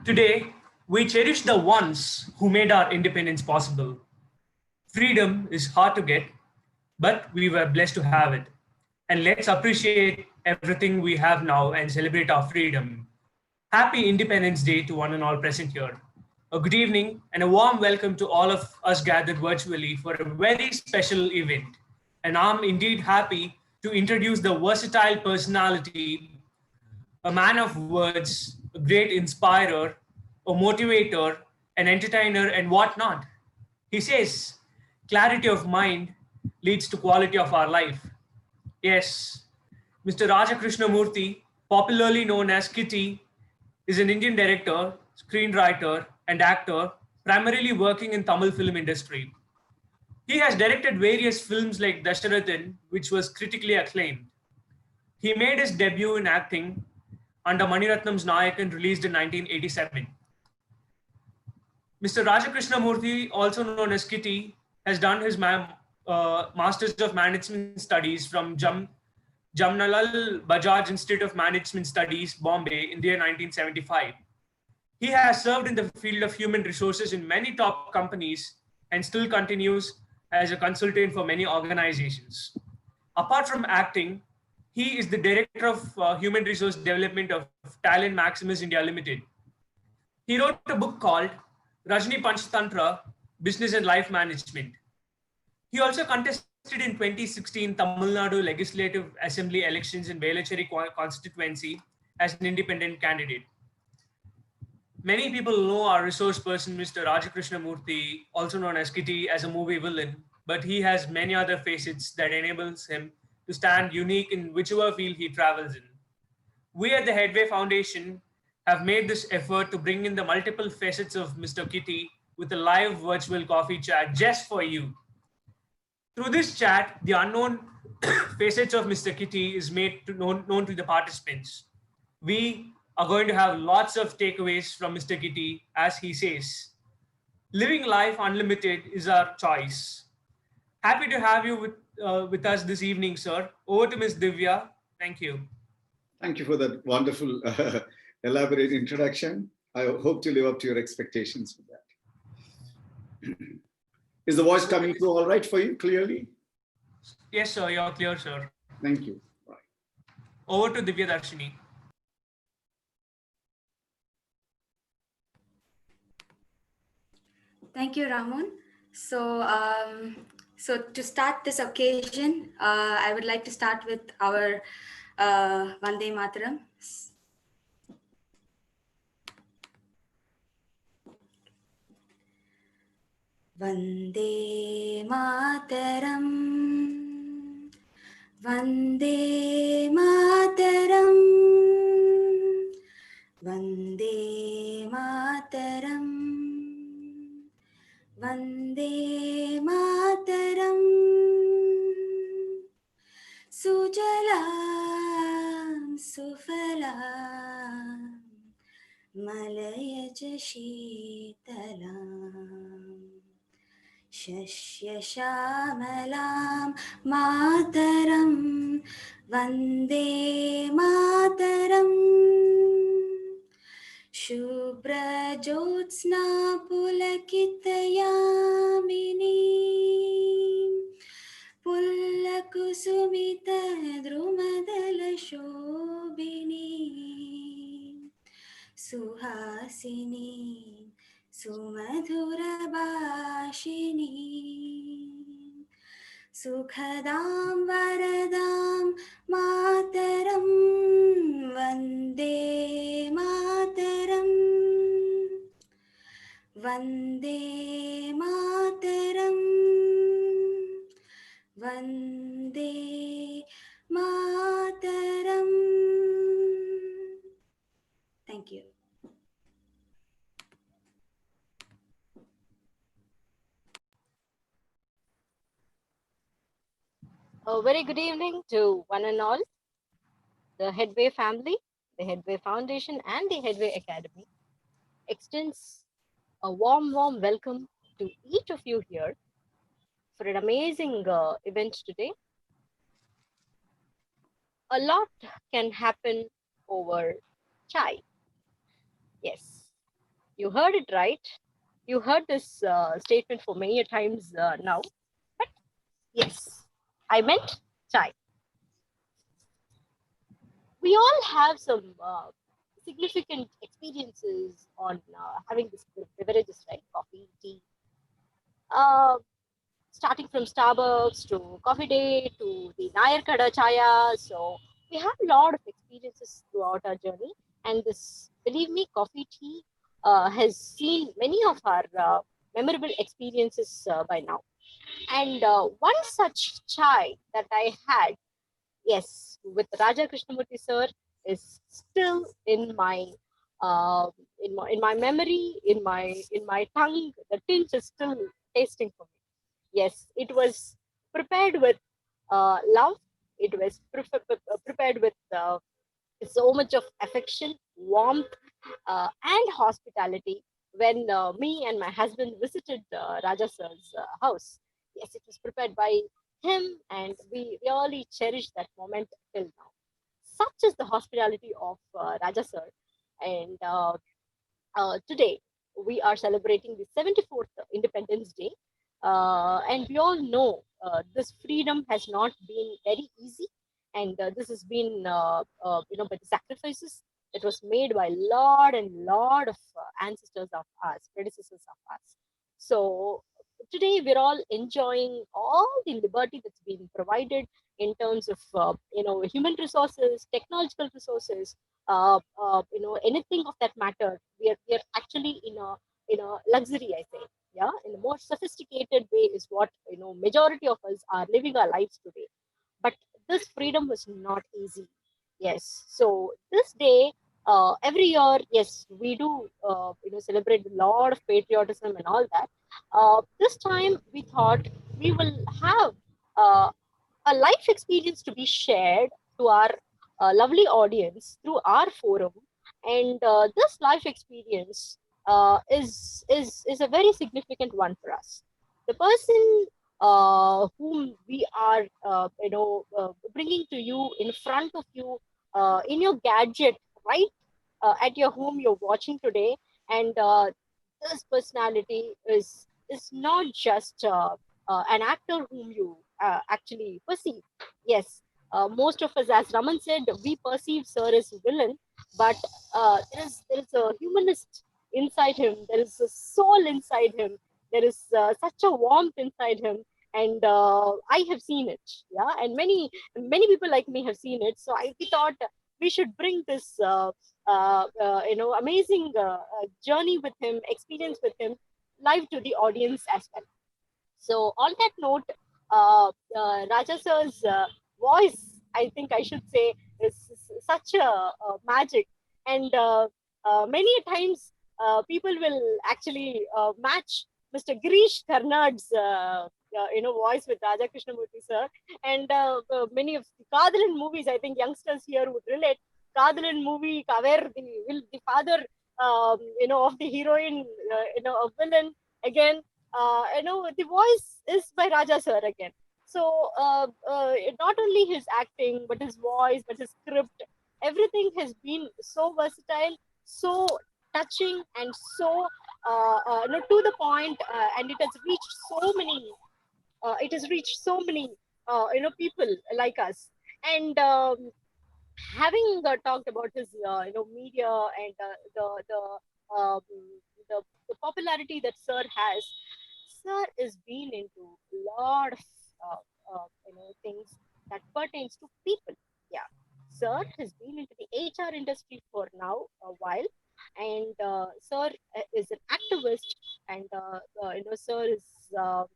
Today, we cherish the ones who made our independence possible. Freedom is hard to get, but we were blessed to have it. And let's appreciate everything we have now and celebrate our freedom. Happy Independence Day to one and all present here. A good evening and a warm welcome to all of us gathered virtually for a very special event. And I'm indeed happy to introduce the versatile personality, a man of words, a great inspirer, a motivator, an entertainer, and whatnot. He says, clarity of mind leads to quality of our life. Yes, Mr. Raja Krishnamurthy, popularly known as Kitty, is an Indian director, screenwriter, and actor, primarily working in Tamil film industry. He has directed various films like Dasharathan, which was critically acclaimed. He made his debut in acting under Maniratnam's Nayakan, released in 1987. Mr. Raja Krishnamurthy, also known as Kitty, has done his Masters of Management Studies from Jamnalal Bajaj Institute of Management Studies, Bombay, India, 1975. He has served in the field of human resources in many top companies and still continues as a consultant for many organizations. Apart from acting, he is the director of human resource development of Talent Maximus India Limited. He wrote a book called Rajni Panchtantra, Business and Life Management. He also contested in 2016 Tamil Nadu Legislative Assembly elections in Velachery constituency as an independent candidate. Many people know our resource person, Mr. Rajakrishna Murthy, also known as Kitty, as a movie villain, but he has many other facets that enables him to stand unique in whichever field he travels in. We at the Headway Foundation have made this effort to bring in the multiple facets of Mr. Kitty with a live virtual coffee chat just for you. Through this chat, the unknown facets of Mr. Kitty is made known to the participants. We are going to have lots of takeaways from Mr. Kitty as he says, living life unlimited is our choice. Happy to have you with us this evening, sir. Over to Ms. Divya. Thank you. Thank you for that wonderful, elaborate introduction. I hope to live up to your expectations with that. Is the voice coming through all right for you, clearly? Yes, sir. You're clear, sir. Thank you. Right. Over to Divya Darshini. Thank you, Ramon. So to start this occasion, I would like to start with our Vande Mataram. Vande Mataram, Vande Mataram, Vande Mataram, Vande Mataram, Sujalam Sufalam, Malayaj Sheetalam, Shashya Shamalam Mataram, Vande Mataram, Shubhra Jyotsna Pulakitayamini, Pullakusumita Drumadala Shobhini, Suhasini Sumadhura Bhashini, Sukhadam Varadam Mataram, Vande Mataram, Vande Mataram, Vande Mataram. Thank you. A very good evening to one and all. The Headway family, the Headway Foundation, and the Headway Academy extends a warm welcome to each of you here for an amazing event today. A lot can happen over chai. Yes, You heard it right. You heard this statement for many times now. But yes, I meant chai. We all have some significant experiences on having this beverages, right? Coffee, tea. Uh, Starting from Starbucks to Coffee Day to the Nayar Kada Chaya. So we have a lot of experiences throughout our journey. And this, believe me, coffee tea has seen many of our memorable experiences by now. And one such chai that I had, yes, with Raja Krishnamurti sir, is still uh, in my memory, in my tongue. The tinge is still tasting for me. Yes, it was prepared with love. It was prepared with so much of affection, warmth, and hospitality. When me and my husband visited Raja Sir's house, yes, it was prepared by him, and we really cherish that moment till now. Such is the hospitality of Raja Sir, and today we are celebrating the 74th Independence Day. And we all know this freedom has not been very easy. And this has been, by the sacrifices that was made by lot of ancestors of us, predecessors of us. So today we're all enjoying all the liberty that's been provided in terms of, human resources, technological resources, anything of that matter. We are actually in a luxury, I think. Yeah, in a more sophisticated way is what majority of us are living our lives today. But this freedom was not easy. Yes, so this day, every year, yes, we do celebrate a lot of patriotism and all that. This time we thought we will have uh, a life experience to be shared to our lovely audience through our forum. And this life experience is a very significant one for us. The person whom we are bringing to you in front of you in your gadget, right at your home, you're watching today. And this personality is not just an actor whom you actually perceive. Yes, most of us, as Raman said, we perceive Sir as villain, but there is a humanist inside him. There is a soul inside him. There is such a warmth inside him, and I have seen it. Yeah, and many people like me have seen it. So we thought we should bring this amazing journey with him, experience with him, live to the audience as well. So on that note, Raja sir's voice, I think I should say, is such a magic. And many times people will actually match Mr. Girish Karnad's voice with Raja Krishnamurti sir. And many of the Kadalan movies, I think youngsters here would relate. Kadalan movie, where the father of the heroine, a villain again, the voice is by Raja sir again. So not only his acting, but his voice, but his script, everything has been so versatile, so touching, and so to the point, and it has reached so many. It has reached so many people like us. And having talked about his media and um, the popularity that sir has, sir is been into a lot of things that pertains to people. Yeah, sir has been into the HR industry for now a while. And sir is an activist. And sir is a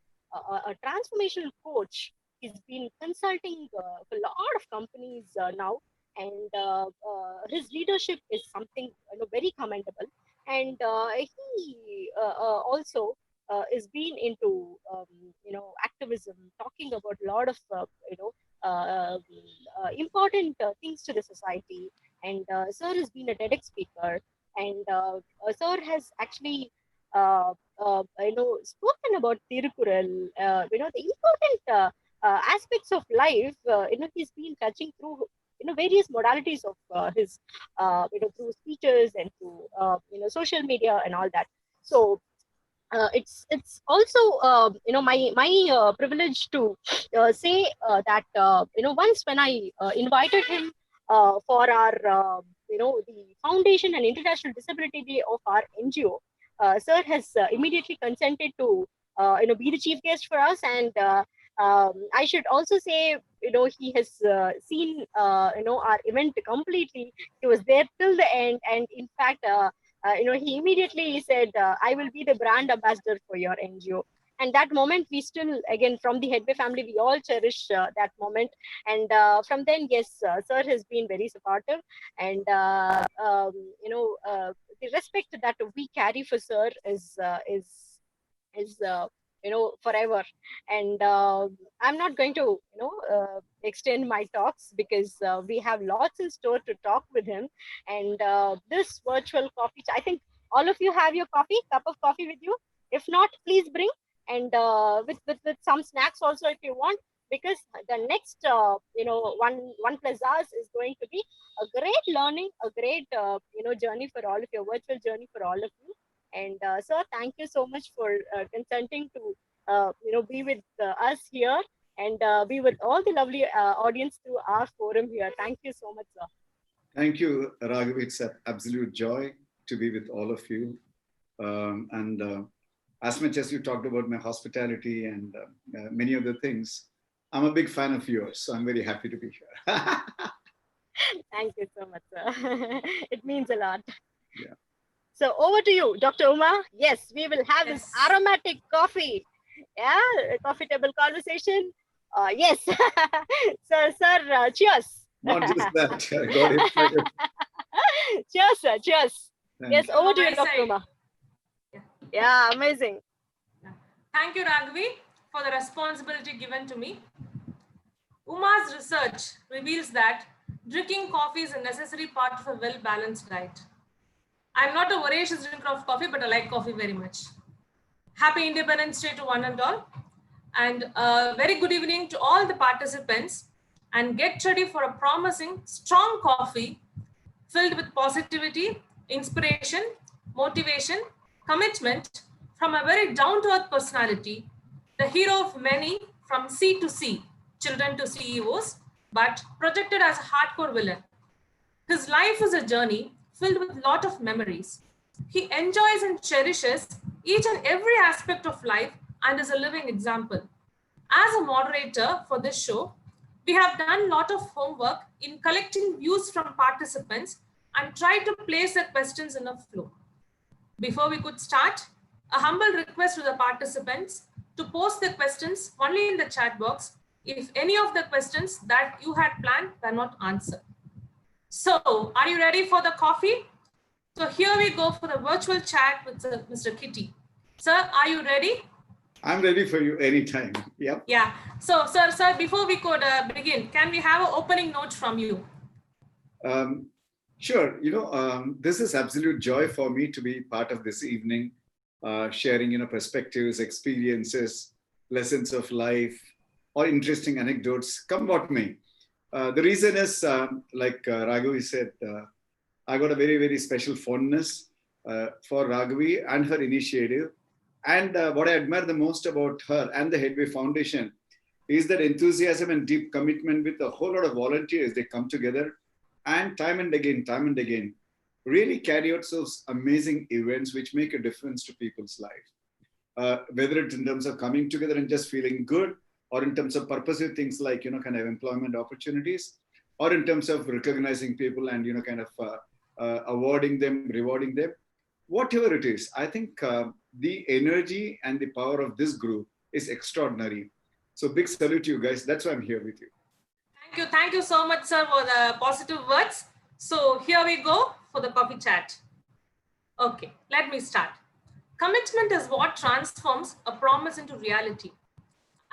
transformational coach. He's been consulting a lot of companies now. And his leadership is something very commendable. And he also is been into activism, talking about a lot of important things to the society. And sir has been a TEDx speaker. And sir has actually spoken about Tirukural, the important aspects of life. He's been touching through various modalities of his, through speeches and through, social media and all that. So it's also my privilege to say that once when I invited him for our the Foundation and International Disability Day of our NGO, sir has immediately consented to be the chief guest for us, and I should also say he has seen our event completely. He was there till the end, and in fact he immediately said, I will be the brand ambassador for your NGO. And that moment, we still, again, from the Headway family, we all cherish that moment. And from then, yes, sir has been very supportive. And, the respect that we carry for sir is forever. And I'm not going to extend my talks, because we have lots in store to talk with him. And this virtual coffee, I think all of you have your cup of coffee with you. If not, please bring, and with some snacks also if you want, because the next one plus hours is going to be a great learning, a great journey for all of you, virtual journey for all of you. And sir, thank you so much for consenting to be with us here, and be with all the lovely audience through our forum here. Thank you so much, sir. Thank you, Raghav. It's an absolute joy to be with all of you. As much as you talked about my hospitality and many other things, I'm a big fan of yours, so I'm very happy to be here. Thank you so much, sir. It means a lot. Yeah. So over to you, Dr. Uma. Yes, we will have this aromatic coffee. Yeah, a coffee table conversation. Yes. Sir, cheers. Not just that. Got it. Cheers, sir. Cheers. Yes, you. over to you, Dr. Uma. Yeah, amazing. Thank you, Raghavi, for the responsibility given to me. Uma's research reveals that drinking coffee is a necessary part of a well-balanced diet. I'm not a voracious drinker of coffee, but I like coffee very much. Happy Independence Day to one and all. And a very good evening to all the participants. And get ready for a promising, strong coffee filled with positivity, inspiration, motivation, commitment from a very down-to-earth personality, the hero of many from C to C, children to CEOs, but projected as a hardcore villain. His life is a journey filled with a lot of memories. He enjoys and cherishes each and every aspect of life and is a living example. As a moderator for this show, we have done a lot of homework in collecting views from participants and tried to place the questions in a flow. Before we could start, a humble request to the participants to post the questions only in the chat box if any of the questions that you had planned were not answered. So, are you ready for the coffee? So here we go for the virtual chat with Mr. Kitty. Sir, are you ready? I'm ready for you anytime. Yep. Yeah. So, sir, before we could begin, can we have an opening note from you? Sure. This is absolute joy for me to be part of this evening, sharing, perspectives, experiences, lessons of life, or interesting anecdotes, come what may. The reason is, like Raghavi said, I got a very, very special fondness for Raghavi and her initiative. And what I admire the most about her and the Headway Foundation is that enthusiasm and deep commitment with a whole lot of volunteers. They come together and time and again, really carry out those amazing events which make a difference to people's life. Whether it's in terms of coming together and just feeling good, or in terms of purposive things like, kind of employment opportunities, or in terms of recognizing people and, kind of awarding them, rewarding them, whatever it is. I think the energy and the power of this group is extraordinary. So big salute to you guys. That's why I'm here with you. Thank you so much, sir, for the positive words. So here we go for the coffee chat. Okay, let me start. Commitment is what transforms a promise into reality.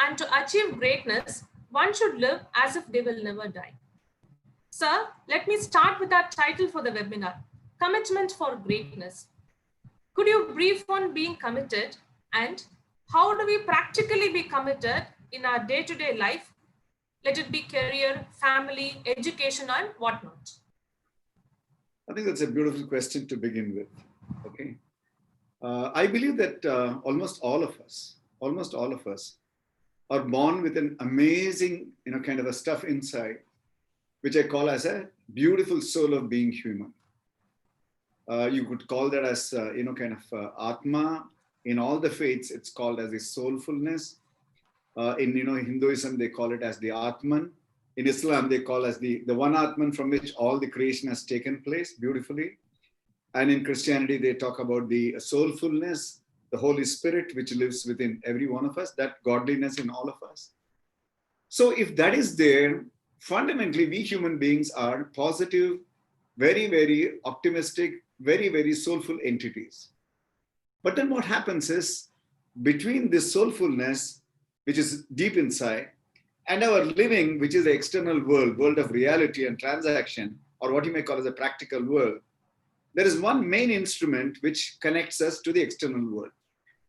And to achieve greatness, one should live as if they will never die. Sir, let me start with our title for the webinar, Commitment for Greatness. Could you brief on being committed and how do we practically be committed in our day-to-day life? Let it be career, family, education, and whatnot. I think that's a beautiful question to begin with. Okay. I believe that almost all of us are born with an amazing, kind of a stuff inside, which I call as a beautiful soul of being human. You could call that as, kind of Atma. In all the faiths, it's called as the soulfulness. In, Hinduism, they call it as the Atman. In Islam, they call as the one Atman from which all the creation has taken place beautifully. And in Christianity, they talk about the soulfulness, the Holy Spirit, which lives within every one of us, that godliness in all of us. So if that is there, fundamentally, we human beings are positive, very, very optimistic, very, very soulful entities. But then what happens is, between this soulfulness, which is deep inside, and our living, which is the external world of reality and transaction, or what you may call as a practical world, there is one main instrument which connects us to the external world.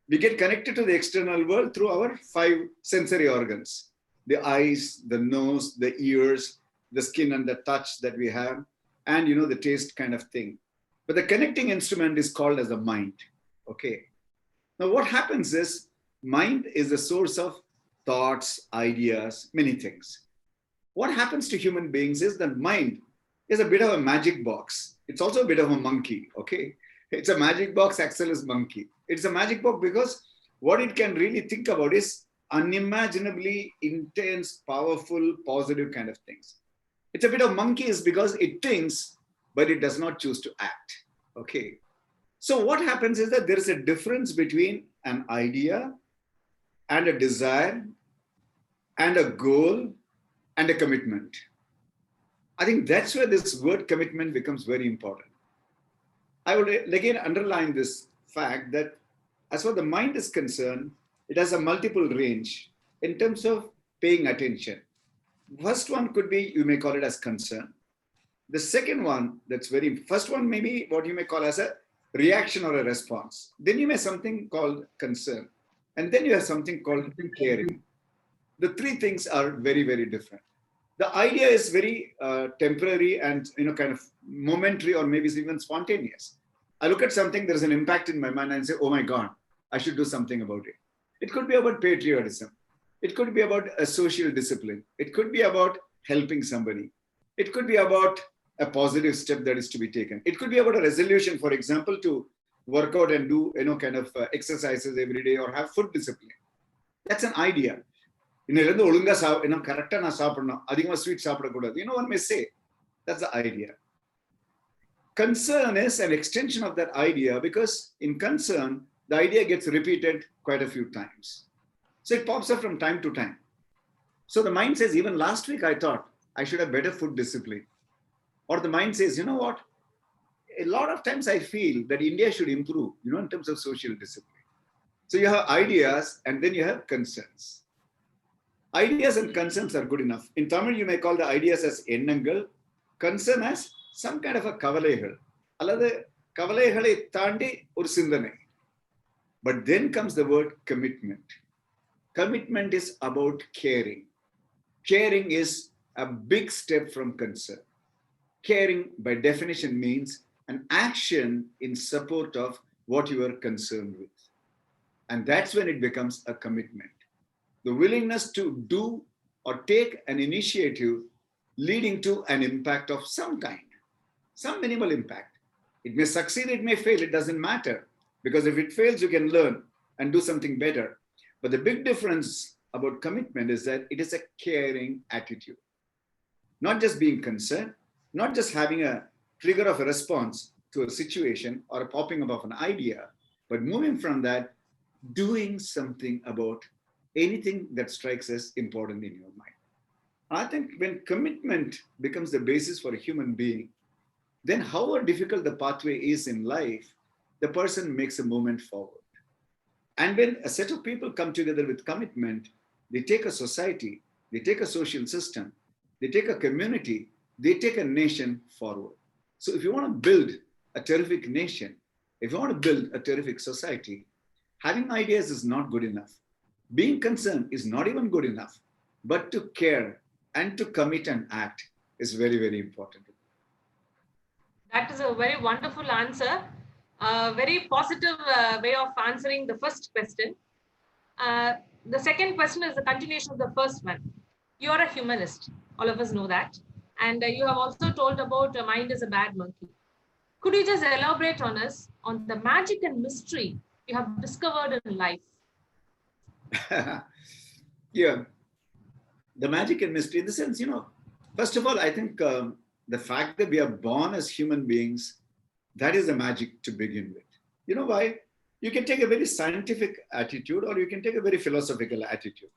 We get connected to the external world through our 5 sensory organs: the eyes, the nose, the ears, the skin and the touch that we have, and the taste kind of thing. But the connecting instrument is called as the mind. Okay. Now what happens is, mind is the source of thoughts, ideas, many things. What happens to human beings is that mind is a bit of a magic box. It's also a bit of a monkey, okay? It's a magic box, Axel is monkey. It's a magic box because what it can really think about is unimaginably intense, powerful, positive kind of things. It's a bit of monkey is because it thinks, but it does not choose to act, okay? So what happens is that there is a difference between an idea and a desire and a goal and a commitment. I think that's where this word commitment becomes very important. I would again underline this fact that as far as the mind is concerned, it has a multiple range in terms of paying attention. First one could be, you may call it as concern. The second one, first one may be what you may call as a reaction or a response. Then you may have something called concern. And then you have something called caring. The 3 things are very, very different. The idea is very temporary and kind of momentary, or maybe even spontaneous. I look at something, there's an impact in my mind and say, oh my God, I should do something about it. It could be about patriotism. It could be about a social discipline. It could be about helping somebody. It could be about a positive step that is to be taken. It could be about a resolution, for example, to work out and do kind of exercises every day or have food discipline. That's an idea. Correct sweet. One may say that's the idea. Concern is an extension of that idea, because in concern, the idea gets repeated quite a few times. So it pops up from time to time. So the mind says, even last week I thought I should have better food discipline. Or the mind says, you know what? A lot of times I feel that India should improve, in terms of social discipline. So you have ideas and then you have concerns. Ideas and concerns are good enough. In Tamil, you may call the ideas as ennangal, concern as some kind of a kavalegal. Alladhu kavalegalai thandi or sindhanai. But then comes the word commitment. Commitment is about caring. Caring is a big step from concern. Caring, by definition, means an action in support of what you are concerned with. And that's when it becomes a commitment. The willingness to do or take an initiative leading to an impact of some kind, some minimal impact. It may succeed, it may fail, it doesn't matter. Because if it fails, you can learn and do something better. But the big difference about commitment is that it is a caring attitude. Not just being concerned, not just having a trigger of a response to a situation or a popping up of an idea, but moving from that, doing something about anything that strikes as important in your mind. I think when commitment becomes the basis for a human being, then however difficult the pathway is in life, the person makes a movement forward. And when a set of people come together with commitment, they take a society, they take a social system, they take a community, they take a nation forward. So if you want to build a terrific nation, if you want to build a terrific society, having ideas is not good enough. Being concerned is not even good enough. But to care, and to commit and act is very, very important. That is a very wonderful answer. A very positive way of answering the first question. The second question is the continuation of the first one. You are a humanist. All of us know that. And you have also told about mind is a bad monkey. Could you just elaborate on us on the magic and mystery you have discovered in life? Yeah, the magic and mystery in the sense, first of all, I think the fact that we are born as human beings, that is the magic to begin with. You know why? You can take a very scientific attitude or you can take a very philosophical attitude.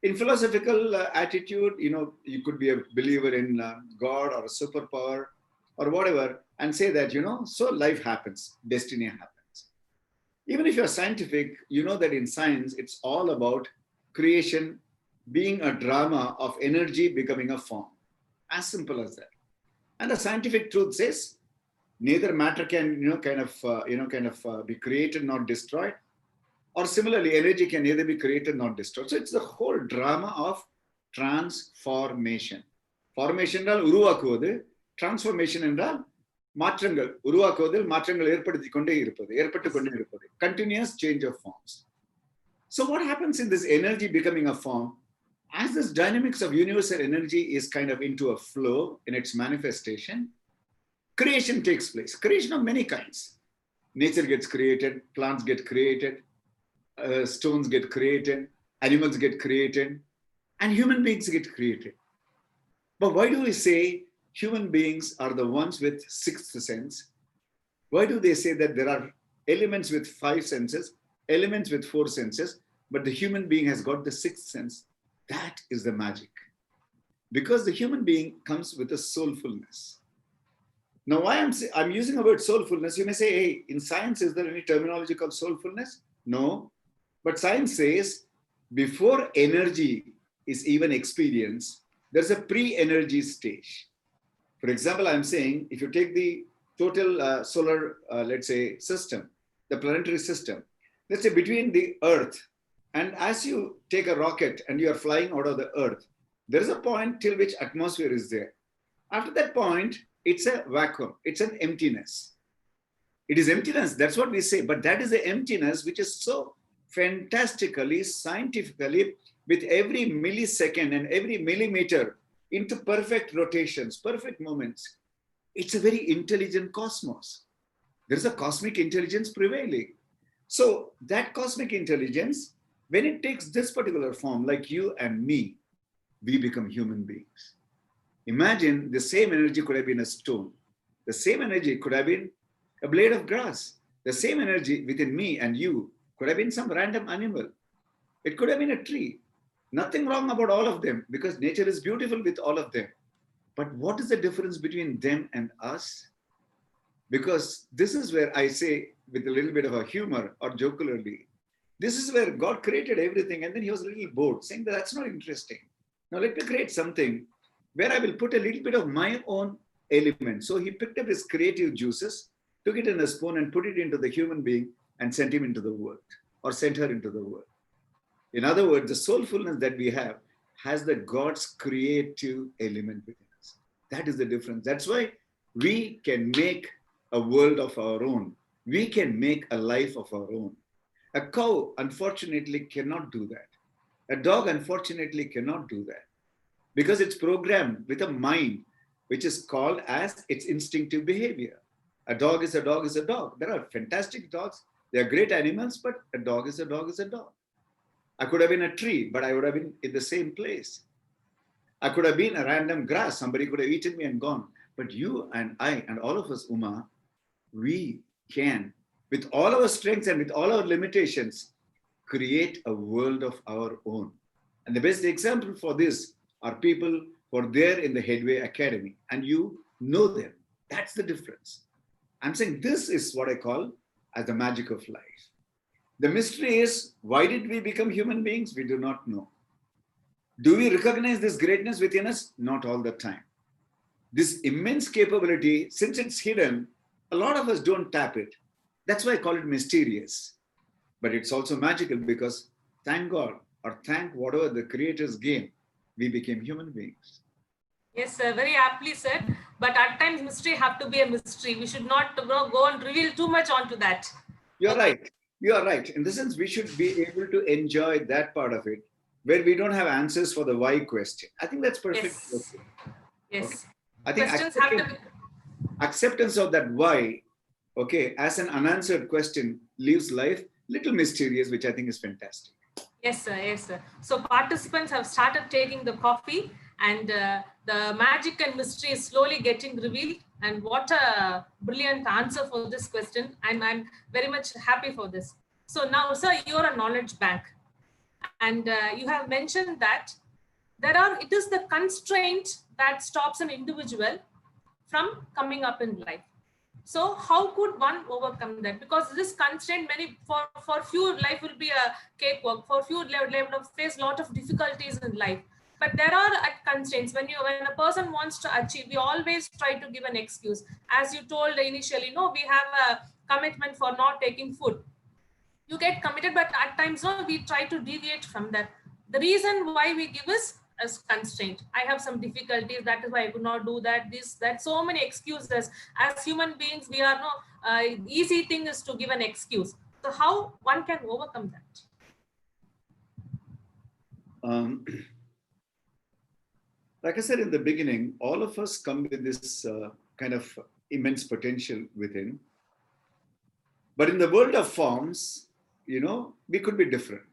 In philosophical attitude, you could be a believer in God or a superpower or whatever and say that, so life happens, destiny happens. Even if you're scientific, you know that in science, it's all about creation being a drama of energy becoming a form. As simple as that. And the scientific truth says, neither matter can, be created nor destroyed. Or similarly, energy can neither be created nor destroyed. So it's the whole drama of transformation. Formation என்றால் உருவாக்குவது, transformation என்றால் மாற்றங்கள் உருவாக்குவதில் மாற்றங்கள் ஏற்படுத்திக் கொண்டே இருப்பது, continuous change of forms. So what happens in this energy becoming a form, as this dynamics of universal energy is kind of into a flow in its manifestation, creation takes place. Creation of many kinds. Nature gets created, plants get created, stones get created, animals get created, and human beings get created. But why do we say human beings are the ones with sixth sense? Why do they say that there are elements with 5 senses, elements with 4 senses, but the human being has got the 6th sense? That is the magic. Because the human being comes with a soulfulness. Now, why I'm using the word soulfulness, you may say, hey, in science, is there any terminology called soulfulness? No. But science says, before energy is even experienced, there's a pre-energy stage. For example, I'm saying, if you take the total solar, let's say, system, the planetary system, let's say between the Earth, and as you take a rocket and you are flying out of the Earth, there is a point till which atmosphere is there. After that point, it's a vacuum, it's an emptiness. It is emptiness, that's what we say, but that is the emptiness which is so fantastically, scientifically, with every millisecond and every millimeter into perfect rotations, perfect moments. It's a very intelligent cosmos. There's a cosmic intelligence prevailing. So that cosmic intelligence, when it takes this particular form, like you and me, we become human beings. Imagine the same energy could have been a stone. The same energy could have been a blade of grass. The same energy within me and you could have been some random animal. It could have been a tree. Nothing wrong about all of them because nature is beautiful with all of them. But what is the difference between them and us? Because this is where I say, with a little bit of a humor or jocularly, this is where God created everything and then he was a little bored, saying that that's not interesting. Now let me create something where I will put a little bit of my own element. So he picked up his creative juices, took it in a spoon and put it into the human being and sent him into the world or sent her into the world. In other words, the soulfulness that we have has the God's creative element within us. That is the difference. That's why we can make a world of our own. We can make a life of our own. A cow, unfortunately, cannot do that. A dog, unfortunately, cannot do that because it's programmed with a mind, which is called as its instinctive behavior. A dog is a dog is a dog. There are fantastic dogs. They are great animals, but a dog is a dog is a dog. I could have been a tree, but I would have been in the same place. I could have been a random grass. Somebody could have eaten me and gone. But you and I and all of us, Uma, we can, with all our strengths and with all our limitations, create a world of our own. And the best example for this are people who are there in the Headway Academy, and you know them. That's the difference. I'm saying this is what I call as the magic of life. The mystery is, why did we become human beings? We do not know. Do we recognize this greatness within us? Not all the time. This immense capability, since it's hidden, a lot of us don't tap it. That's why I call it mysterious. But it's also magical because thank God or thank whatever the creators gave, we became human beings. Yes, sir, very aptly said. But at times, mystery have to be a mystery. We should not go and reveal too much onto that. You're Okay. right. You are right. In the sense, we should be able to enjoy that part of it where we don't have answers for the why question. I think that's perfect. Yes. Yes. Okay. I think Questions have to be. acceptance of that why, okay, as an unanswered question leaves life little mysterious, which I think is fantastic. Yes, sir. Yes, sir. So participants have started taking the coffee, and the magic and mystery is slowly getting revealed. And what a brilliant answer for this question. I'm very much happy for this. So now, sir, you're a knowledge bank, and you have mentioned that it is the constraint that stops an individual from coming up in life. So how could one overcome that? Because this constraint, for few life will be a cakewalk. For few they will face a lot of difficulties in life. But there are constraints. When a person wants to achieve, we always try to give an excuse. As you told initially, no, we have a commitment for not taking food. You get committed, but at times, no, we try to deviate from that. The reason why we give is as constraint. I have some difficulties, that is why I could not do that, this, that, so many excuses. As human beings, we are easy thing is to give an excuse. So how one can overcome that? Like I said in the beginning, all of us come with this kind of immense potential within. But in the world of forms, we could be different.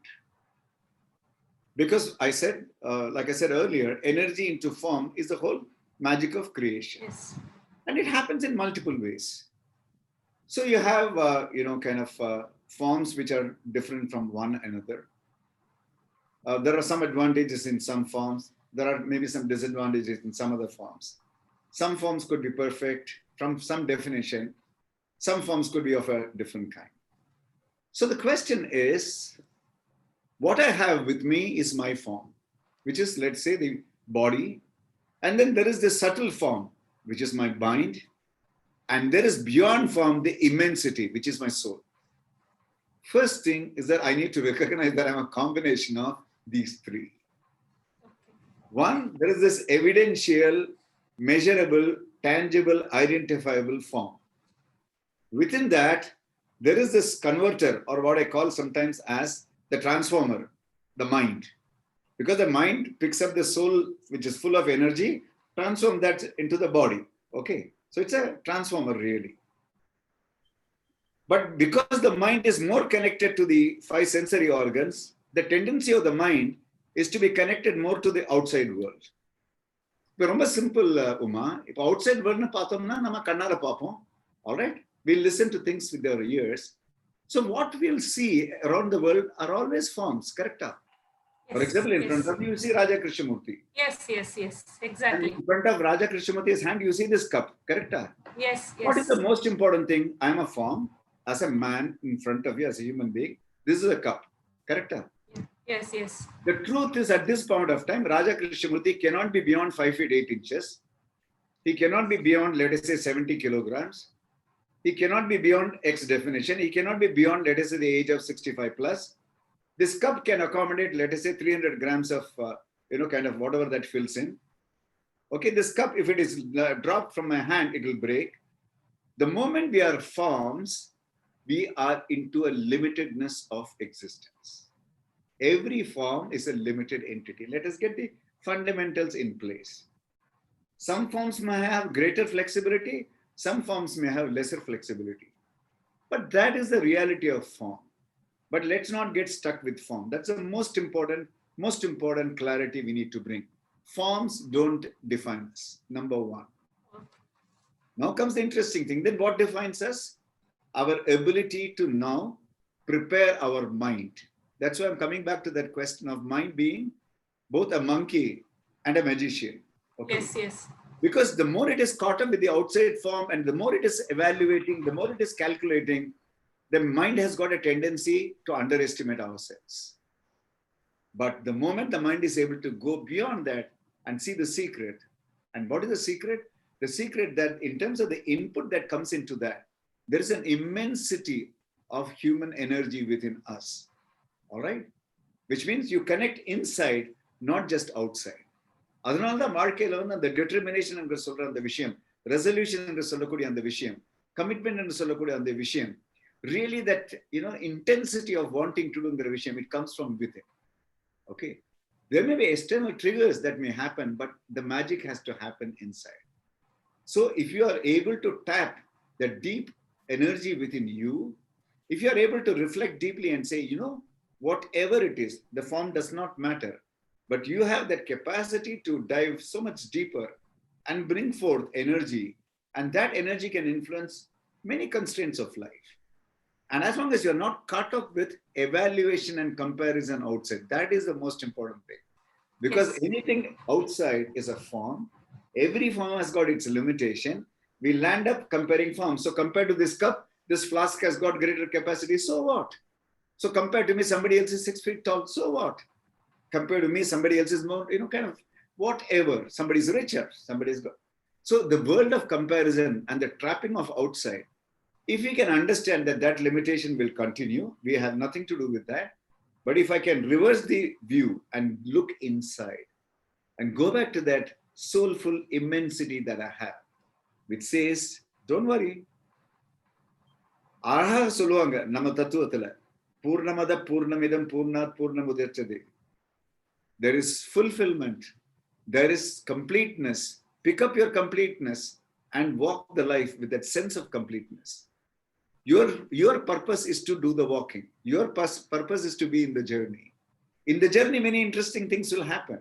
Because I said, like I said earlier, energy into form is the whole magic of creation. Yes. And it happens in multiple ways. So you have, forms which are different from one another. There are some advantages in some forms. There are maybe some disadvantages in some other forms. Some forms could be perfect from some definition. Some forms could be of a different kind. So the question is, what I have with me is my form, which is, let's say, the body. And then there is the subtle form, which is my mind. And there is beyond form, the immensity, which is my soul. First thing is that I need to recognize that I'm a combination of these three. One, there is this evidential, measurable, tangible, identifiable form. Within that, there is this converter, or what I call sometimes as the transformer, the mind. Because the mind picks up the soul, which is full of energy, transform that into the body. Okay, so it's a transformer really. But because the mind is more connected to the five sensory organs, the tendency of the mind is to be connected more to the outside world. Very simple, Uma. If outside world na paathomna, nama kannala paapom. All right, we'll listen to things with our ears. So what we'll see around the world are always forms, correct? Yes, for example, in front of you, you see Raja Krishnamurti. Yes, exactly. And in front of Raja Krishnamurti's hand, you see this cup, correct? Yes. What is the most important thing? I'm a form, as a man in front of you, as a human being. This is a cup, correct? Yes. The truth is, at this point of time, Raja Krishnamurti cannot be beyond 5 feet 8 inches. He cannot be beyond, let us say, 70 kilograms. He cannot be beyond X definition. He cannot be beyond, let us say, the age of 65 plus. This cup can accommodate, let us say, 300 grams of, kind of whatever that fills in. Okay, this cup, if it is dropped from my hand, it will break. The moment we are forms, we are into a limitedness of existence. Every form is a limited entity. Let us get the fundamentals in place. Some forms may have greater flexibility. Some forms may have lesser flexibility. But that is the reality of form. But let's not get stuck with form. That's the most important clarity we need to bring. Forms don't define us, number one. Now comes the interesting thing. Then what defines us? Our ability to now prepare our mind. That's why I'm coming back to that question of mind being both a monkey and a magician. Okay? Yes. Because the more it is caught up with the outside form and the more it is evaluating, the more it is calculating, the mind has got a tendency to underestimate ourselves. But the moment the mind is able to go beyond that and see the secret, and what is the secret? The secret that in terms of the input that comes into that, there is an immensity of human energy within us. All right? Which means you connect inside, not just outside. அதனால தான் வாழ்க்கையில வந்து அந்த determination என்று சொல்ற அந்த விஷயம், resolution என்று சொல்லக்கூடிய அந்த விஷயம், commitment என்று சொல்லக்கூடிய அந்த விஷயம், really that, you know, intensity of wanting to do ங்கிற விஷயம், it comes from within. Okay. There may be external triggers that may happen, but the magic has to happen inside. So if you are able to tap the deep energy within you, if you are able to reflect deeply and say, you know, whatever it is, the form does not matter, but you have that capacity to dive so much deeper and bring forth energy, and that energy can influence many constraints of life. And as long as you're not caught up with evaluation and comparison outside, that is the most important thing. Because Yes. anything outside is a form. Every form has got its limitation. We land up comparing forms. So compared to this cup, this flask has got greater capacity. So what? So compared to me, somebody else is 6 feet tall. So what? Compared to me, somebody else is more, you know, kind of whatever. Somebody's richer. Somebody's got. So the world of comparison and the trapping of outside, if we can understand that that limitation will continue, we have nothing to do with that. But if I can reverse the view and look inside and go back to that soulful immensity that I have, which says, don't worry. அழகா சொல்லுவாங்க நம்ம தத்துவத்துல, பூர்ணமத பூர்ணமிதம் பூர்ணாத் பூர்ணமுதச்சதே. There is fulfillment. There is completeness. Pick up your completeness and walk the life with that sense of completeness. Your purpose is to do the walking. Your purpose is to be in the journey. In the journey, many interesting things will happen.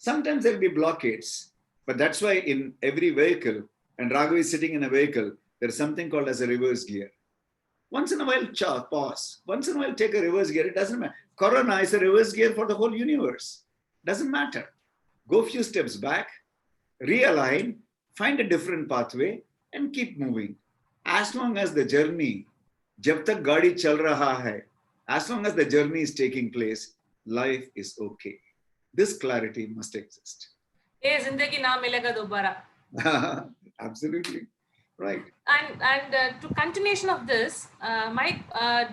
Sometimes there'll be blockades, but that's why in every vehicle, and Raghav is sitting in a vehicle, there's something called as a reverse gear. Once in a while, pause. Once in a while, take a reverse gear. It doesn't matter. Corona is a reverse gear for the whole universe. Doesn't matter. Go a few steps back, realign, find a different pathway, and keep moving. As long as the journey, jab tak gaadi chal raha hai, as long as the journey is taking place, life is okay. This clarity must exist. Hey, zindagi na milega dobara. Absolutely. Right. And to continuation of this, my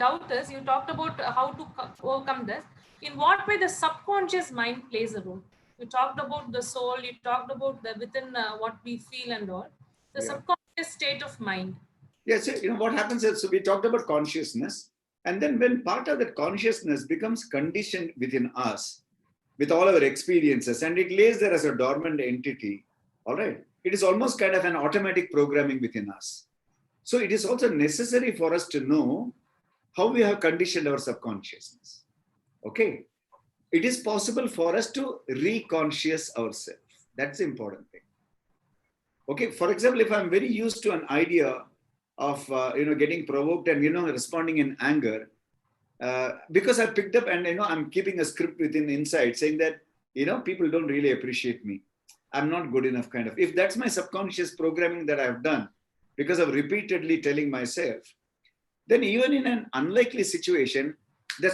doubt is, you talked about how to overcome this. In what way the subconscious mind plays a role? You talked about the soul, you talked about the within what we feel and all. The subconscious state of mind. Yes, you know what happens is, so we talked about consciousness, and then when part of that consciousness becomes conditioned within us, with all our experiences, and it lays there as a dormant entity, all right, it is almost kind of an automatic programming within us. So it is also necessary for us to know how we have conditioned our subconsciousness. Okay, it is possible for us to reconscious ourselves. That's the important thing. Okay, for example, if I'm very used to an idea of getting provoked and responding in anger, because I picked up and I'm keeping a script within inside saying that people don't really appreciate me, I'm not good enough, kind of. If that's my subconscious programming that I've done because of repeatedly telling myself, then even in an unlikely situation, the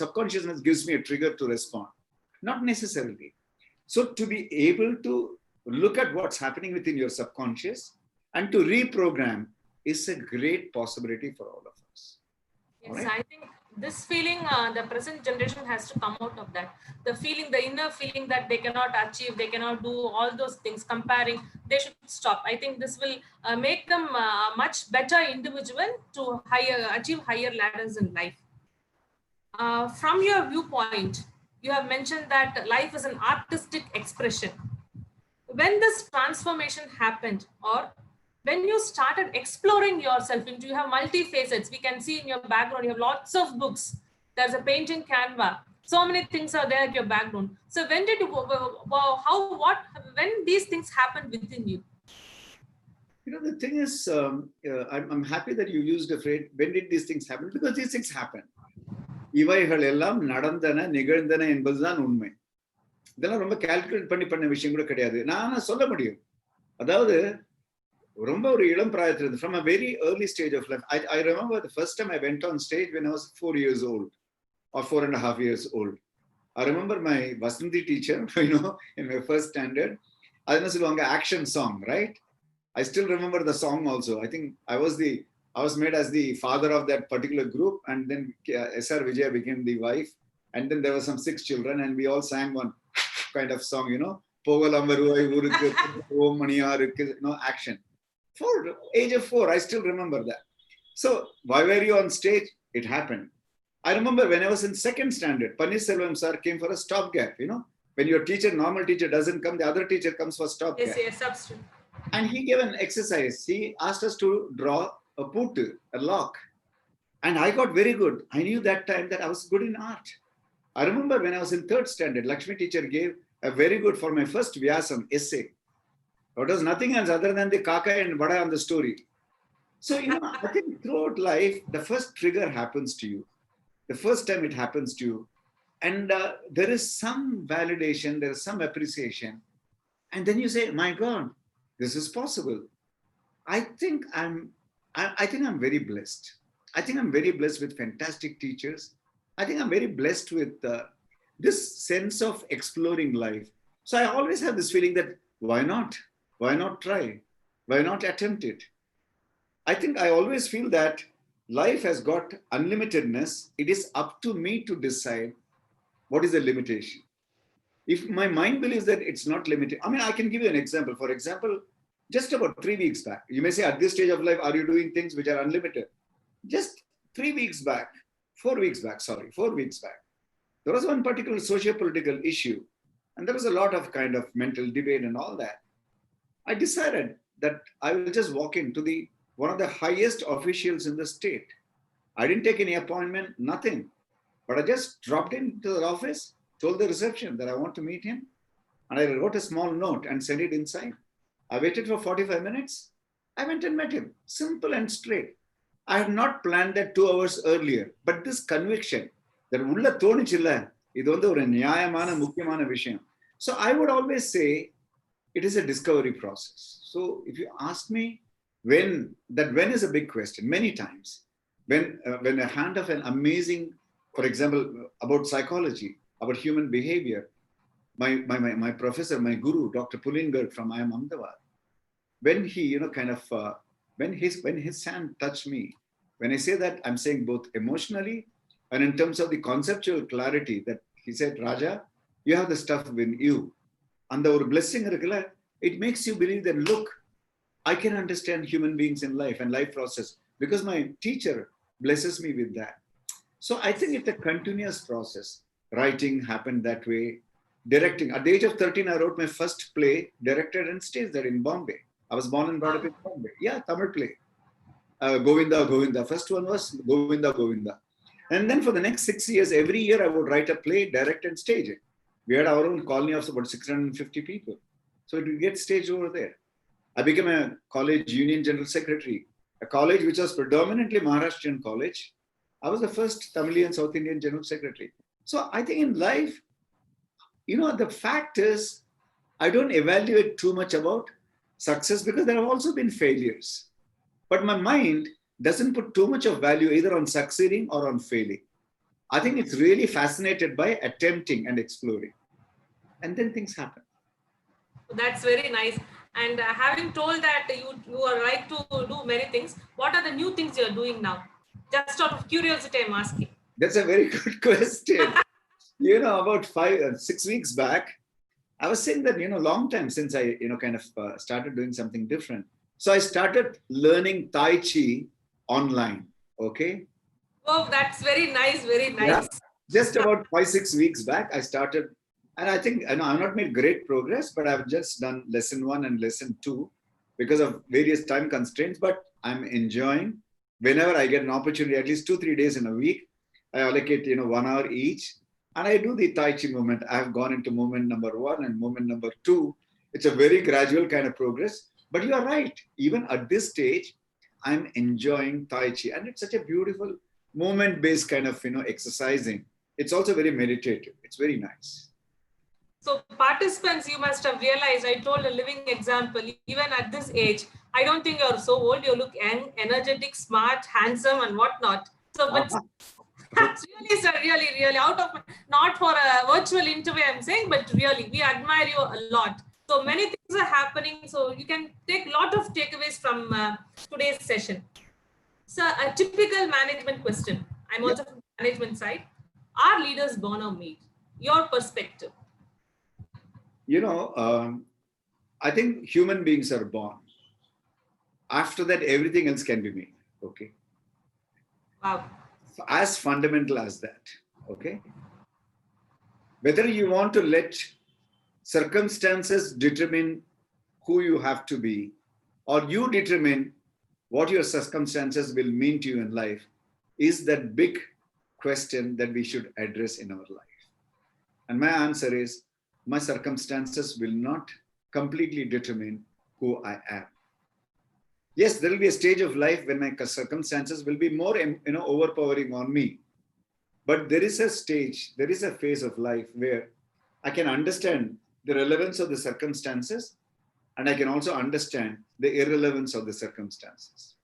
subconsciousness gives me a trigger to respond. Not necessarily. So to be able to look at what's happening within your subconscious and to reprogram is a great possibility for all of us. Yes, right? I think this feeling, the present generation has to come out of that. The feeling, the inner feeling that they cannot achieve, they cannot do all those things, comparing, they should stop. I think this will make them a much better individual to achieve higher ladders in life. From your viewpoint, you have mentioned that life is an artistic expression. When this transformation happened, or when you started exploring yourself into, you have multi-facets, we can see in your background, you have lots of books, there's a painting canvas, so many things are there at your background. So when did you when these things happened within you? The thing is, I'm happy that you used the phrase, when did these things happen? Because these things happen. இவைகள் எல்லாம் நடந்தன நிகழ்ந்தன என்பதுதான் உண்மை. இதெல்லாம் ரொம்ப calculate பண்ண விஷயம் கூட கிடையாது. நான் சொல்ல முடியும். அதாவது ரொம்ப ஒரு இளம் பிராயத்துல, from a very early stage of life, I remember the first time I went on stage when I was 4 years old or 4.5 years old. I remember my Vasanthi teacher, in my first standard, அது என்ன சொல்லுவாங்க, action song, right? I still remember the song also. I think I was made as the father of that particular group, and then S.R. Vijaya became the wife, and then there were some 6 children, and we all sang one kind of song, Pogalam Varuvai Urukku, Om Maniyarukku, action. For age of 4, I still remember that. So why were you on stage? It happened. I remember when I was in 2nd standard, Paneerselvam sir came for a stopgap, when your teacher, normal teacher doesn't come, the other teacher comes for stopgap. Yes, substitute. And he gave an exercise. He asked us to draw a puttu, a lock. And I got very good. I knew that time that I was good in art. I remember when I was in 3rd standard, Lakshmi teacher gave a very good for my first Vyasam essay. It was nothing else other than the Kaka and Vada on the story. So, I think throughout life, the first trigger happens to you. The first time it happens to you. And there is some validation, there is some appreciation. And then you say, my God, this is possible. I think I'm very blessed. I think I'm very blessed with fantastic teachers. I think I'm very blessed with this sense of exploring life. So I always have this feeling that why not? Why not try? Why not attempt it? I think I always feel that life has got unlimitedness. It is up to me to decide what is the limitation. If my mind believes that it's not limited, I can give you an example. For example, just about 3 weeks back, you may say at this stage of life, are you doing things which are unlimited? Just 4 weeks back, there was one particular socio-political issue, and there was a lot of kind of mental debate and all that. I decided that I will just walk into one of the highest officials in the state. I didn't take any appointment, nothing. But I just dropped into the office, told the reception that I want to meet him. And I wrote a small note and sent it inside. I waited for 45 minutes. I went and met him. Simple and straight. I had not planned that 2 hours earlier. But this conviction that ulla thonichilla, idu vandu oru nyayamana mukyamana vishayam. So I would always say it is a discovery process. So if you ask me when is a big question, many times. When a hand of an amazing, for example, about psychology, about human behavior, my professor, my guru, Dr. Pulingar from IIM Ahmedabad, when he, when his hand touched me, when I say that, I'm saying both emotionally and in terms of the conceptual clarity that he said, Raja, you have the stuff within you. And the blessing, it makes you believe that, look, I can understand human beings in life and life process because my teacher blesses me with that. So I think it's a continuous process. Writing happened that way. Directing. At the age of 13, I wrote my first play, directed and staged there in Bombay. I was born and brought up in Bombay. Yeah, Tamil play. Govinda, Govinda. First one was Govinda, Govinda. And then for the next 6 years, every year I would write a play, direct and stage it. We had our own colony of about 650 people. So it would get staged over there. I became a college union general secretary, a college which was predominantly Maharashtrian college. I was the first Tamilian South Indian general secretary. So I think in life, the fact is, I don't evaluate too much about success because there have also been failures. But my mind doesn't put too much of value either on succeeding or on failing. I think it's really fascinated by attempting and exploring. And then things happen. That's very nice. And having told that you are right to do many things, what are the new things you're doing now? Just out of curiosity, I'm asking. That's a very good question. About 6 weeks back, I was saying that, long time since I, started doing something different. So I started learning Tai Chi online. Okay. Oh, that's very nice. Very nice. Yeah. Just about 5-6 weeks back, I started. And I think I've not made great progress, but I've just done lesson 1 and lesson 2 because of various time constraints. But I'm enjoying. Whenever I get an opportunity, at least 2-3 days in a week, I allocate 1 hour each. And I do the Tai Chi movement. I've gone into movement number 1 and movement number 2. It's a very gradual kind of progress. But you are right. Even at this stage, I'm enjoying Tai Chi. And it's such a beautiful movement-based kind of, exercising. It's also very meditative. It's very nice. So participants, you must have realized, I told a living example, even at this age, I don't think you're so old. You look young, energetic, smart, handsome and whatnot. So, but that's really, sir, really out of, not for a virtual interview, I'm saying, but really, we admire you a lot. So many things are happening. So you can take a lot of takeaways from today's session. So a typical management question. I'm also from the management side. Are leaders born or made? Your perspective. I think human beings are born. After that, everything else can be made. Okay. Wow. As fundamental as that. Okay. Whether you want to let circumstances determine who you have to be, or you determine what your circumstances will mean to you in life, is that big question that we should address in our life. And my answer is, my circumstances will not completely determine who I am. Yes, there will be a stage of life when my circumstances will be more, overpowering on me. But there is a stage, there is a phase of life where I can understand the relevance of the circumstances, and I can also understand the irrelevance of the circumstances.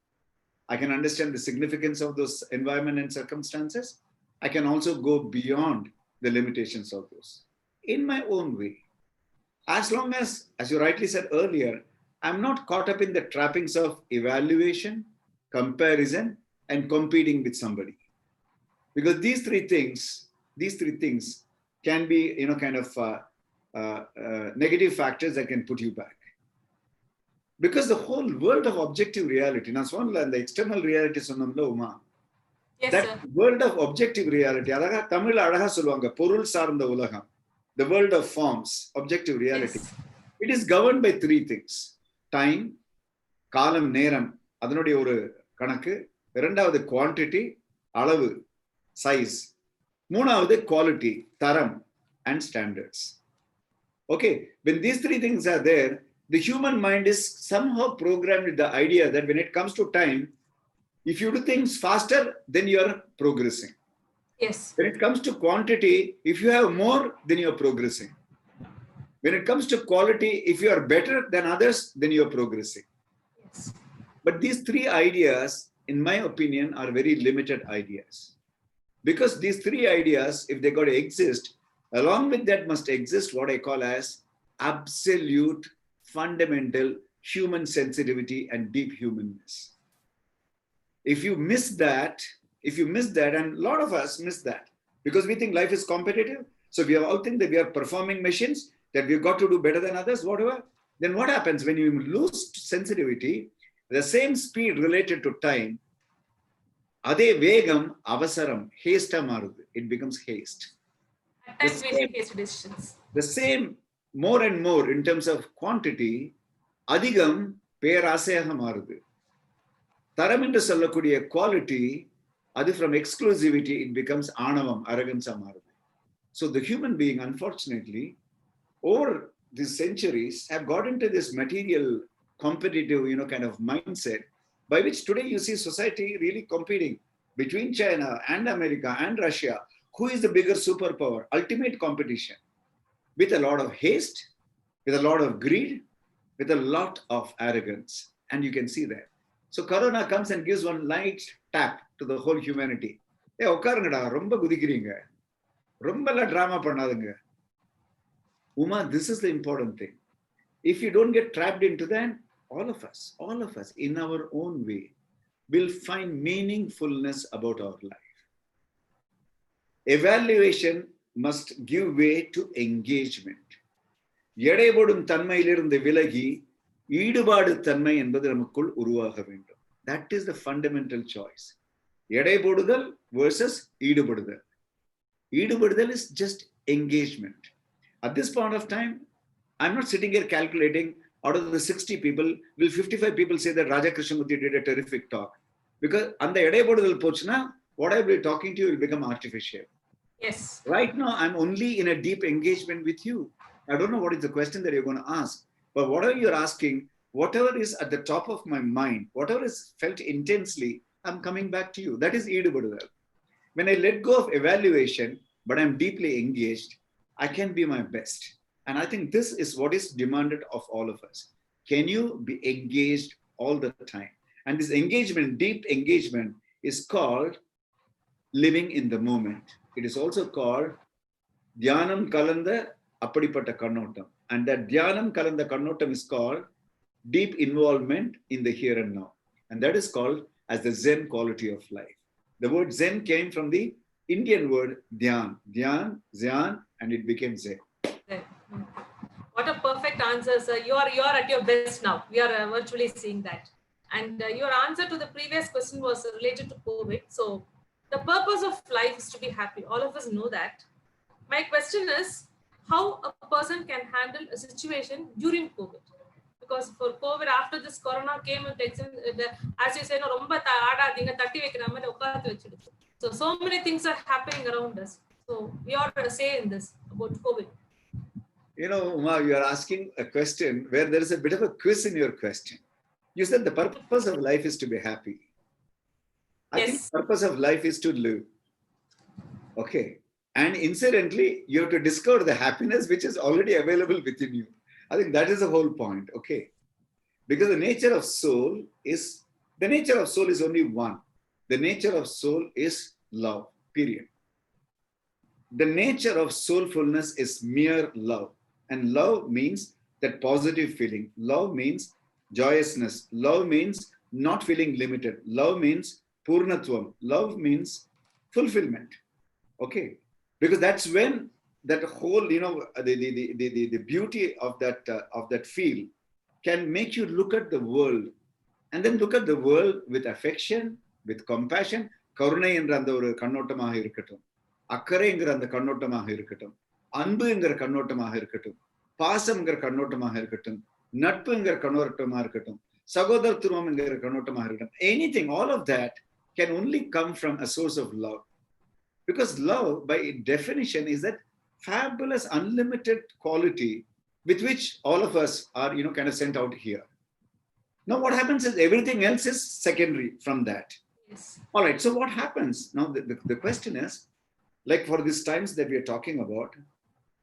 I can understand the significance of those environment and circumstances. I can also go beyond the limitations of those in my own way. As long as you rightly said earlier, I'm not caught up in the trappings of evaluation, comparison, and competing with somebody. Because these three things can be, negative factors that can put you back. Because the whole world of objective reality, now the external reality, Yes, that sir. world of objective reality, the world of forms, objective reality, Yes. it is governed by three things: time, kalam, neram, adanodiya oru kanakku, இரண்டாவது quantity, அளவு, size, மூணாவது quality, taram, and standards. Okay, when these three things are there, the human mind is somehow programmed with the idea that when it comes to time, if you do things faster, then you are progressing. Yes. When it comes to quantity, if you have more, then you are progressing. When it comes to quality, if you are better than others, then you are progressing. Yes. But these three ideas, in my opinion, are very limited ideas. Because these three ideas, if they got to exist, along with that must exist what I call as absolute, fundamental human sensitivity and deep humanness. If you miss that, and a lot of us miss that, because we think life is competitive. So we all think that we are performing machines, that we've got to do better than others, whatever. Then what happens when you lose sensitivity, the same speed related to time, ade vegam, avasaram, haste marudhu, it becomes haste. At times we take hasty decisions. The same, more and more in terms of quantity, adhigam, perasayaha marudhu. Taram என்று சொல்லக்கூடிய quality, adu from exclusivity, it becomes ஆணவம், arrogance marudhu. So the human being, unfortunately, over these centuries, have got into this material, competitive, kind of mindset, by which today you see society really competing between China and America and Russia. Who is the bigger superpower? Ultimate competition, with a lot of haste, with a lot of greed, with a lot of arrogance. And you can see that. So Corona comes and gives one light tap to the whole humanity. Hey, உட்காருங்கடா, ரொம்ப குதிக்கிறீங்க, ரொம்பலாம் drama பண்ணாதுங்க. Uma, this is the important thing. If you don't get trapped into that, all of us, in our own way, will find meaningfulness about our life. Evaluation must give way to engagement. எடைபடும் தன்மையிலிருந்து விலகி ஈடுபாடு தன்மை என்பது நமக்குள் உருவாக வேண்டும். That is the fundamental choice. எடைபடுதல் versus ஈடுபடுதல். ஈடுபடுதல் is just engagement. At this point of time, I'm not sitting here calculating out of the 60 people, will 55 people say that Raja Krishnamurthy did a terrific talk? Because அந்த எடைபடுதல் போச்சுன்னா, what I will be talking to you will become artificial. Yes. Right now, I'm only in a deep engagement with you. I don't know what is the question that you're going to ask, but whatever you're asking, whatever is at the top of my mind, whatever is felt intensely, I'm coming back to you. That is ஈடுபடுதல். When I let go of evaluation, but I'm deeply engaged, I can be my best. And I think this is what is demanded of all of us. Can you be engaged all the time? And this engagement, deep engagement, is called living in the moment. It is also called Dhyanam Kalanda Appadipatta Kannottam. And that Dhyanam Kalanda Kannottam is called deep involvement in the here and now. And that is called as the Zen quality of life. The word Zen came from the Indian word Dhyan. Dhyan, Zyan, and it became Zen. What answer, sir. You are at your best now. We are virtually seeing that. And your answer to the previous question was related to COVID. So the purpose of life is to be happy. All of us know that. My question is how a person can handle a situation during COVID. Because for COVID, after this corona came, as you say, no, so many things are happening around us. So we ought to say in this about COVID. You know, Uma, you are asking a question where there is a bit of a quiz in your question. You said the purpose of life is to be happy. I think the purpose of life is to live. Okay. And incidentally, you have to discover the happiness which is already available within you. I think that is the whole point. Okay. Because the nature of soul is only one. The nature of soul is love, period. The nature of soulfulness is mere love. And love means that positive feeling. Love means joyousness. Love means not feeling limited. Love means purnatvam. Love means fulfillment. Okay. Because that's when that whole, you know, the beauty of that feel can make you look at the world and then look at the world with affection, with compassion. கருணை என்ற அந்த ஒரு கண்ணோட்டமாக இருக்கட்டும், அக்கறைங்கிற அந்த கண்ணோட்டமாக இருக்கட்டும், அன்புங்கிற கண்ணோட்டமாக இருக்கட்டும், பாசம்ங்கிற கண்ணோட்டமாக இருக்கட்டும், நட்புங்கிற கண்ணோட்டமாக இருக்கட்டும், சகோதரத்துவம்ங்கிற கண்ணோட்டமாக இருக்கட்டும், anything, all of that can only come from a source of love. Because love, by definition, is that fabulous, unlimited quality with which all of us are, you know, kind of sent out here. Now, what happens is everything else is secondary from that. Yes. All right. So what happens now? The question is, like for these times that we are talking about,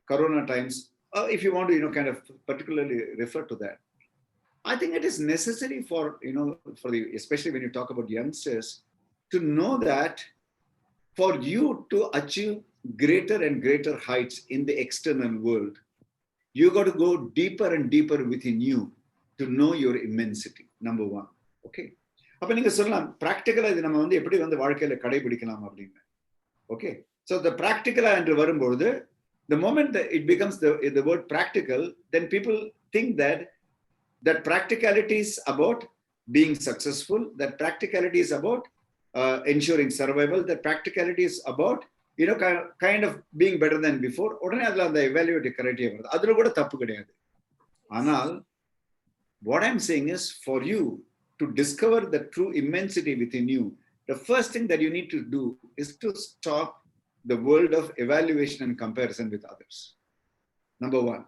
Corona times, if you want to, you know, kind of particularly refer to that, I think it is necessary for, you know, especially when you talk about youngsters, to know that for you to achieve greater and greater heights in the external world, you got to go deeper and deeper within you to know your immensity. Number one. Okay. அப்ப நீங்க சொல்லலாம் பிராக்டிகலா இது நம்ம வந்து எப்படி வந்து வாழ்க்கையில கடைபிடிக்கலாம் அப்படின்னு. Okay. So the practical என்று வரும்போது, the moment that it becomes the word practical, then people think that practicality is about being successful, that practicality is about ensuring survival, that practicality is about, you know, kind of being better than before. உடனே அதுல அந்த evaluative criteria வருது. அதுல கூட தப்பு கிடையாது. ஆனால் what I'm saying is, for you to discover the true immensity within you, the first thing that you need to do is to stop the world of evaluation and comparison with others. Number one.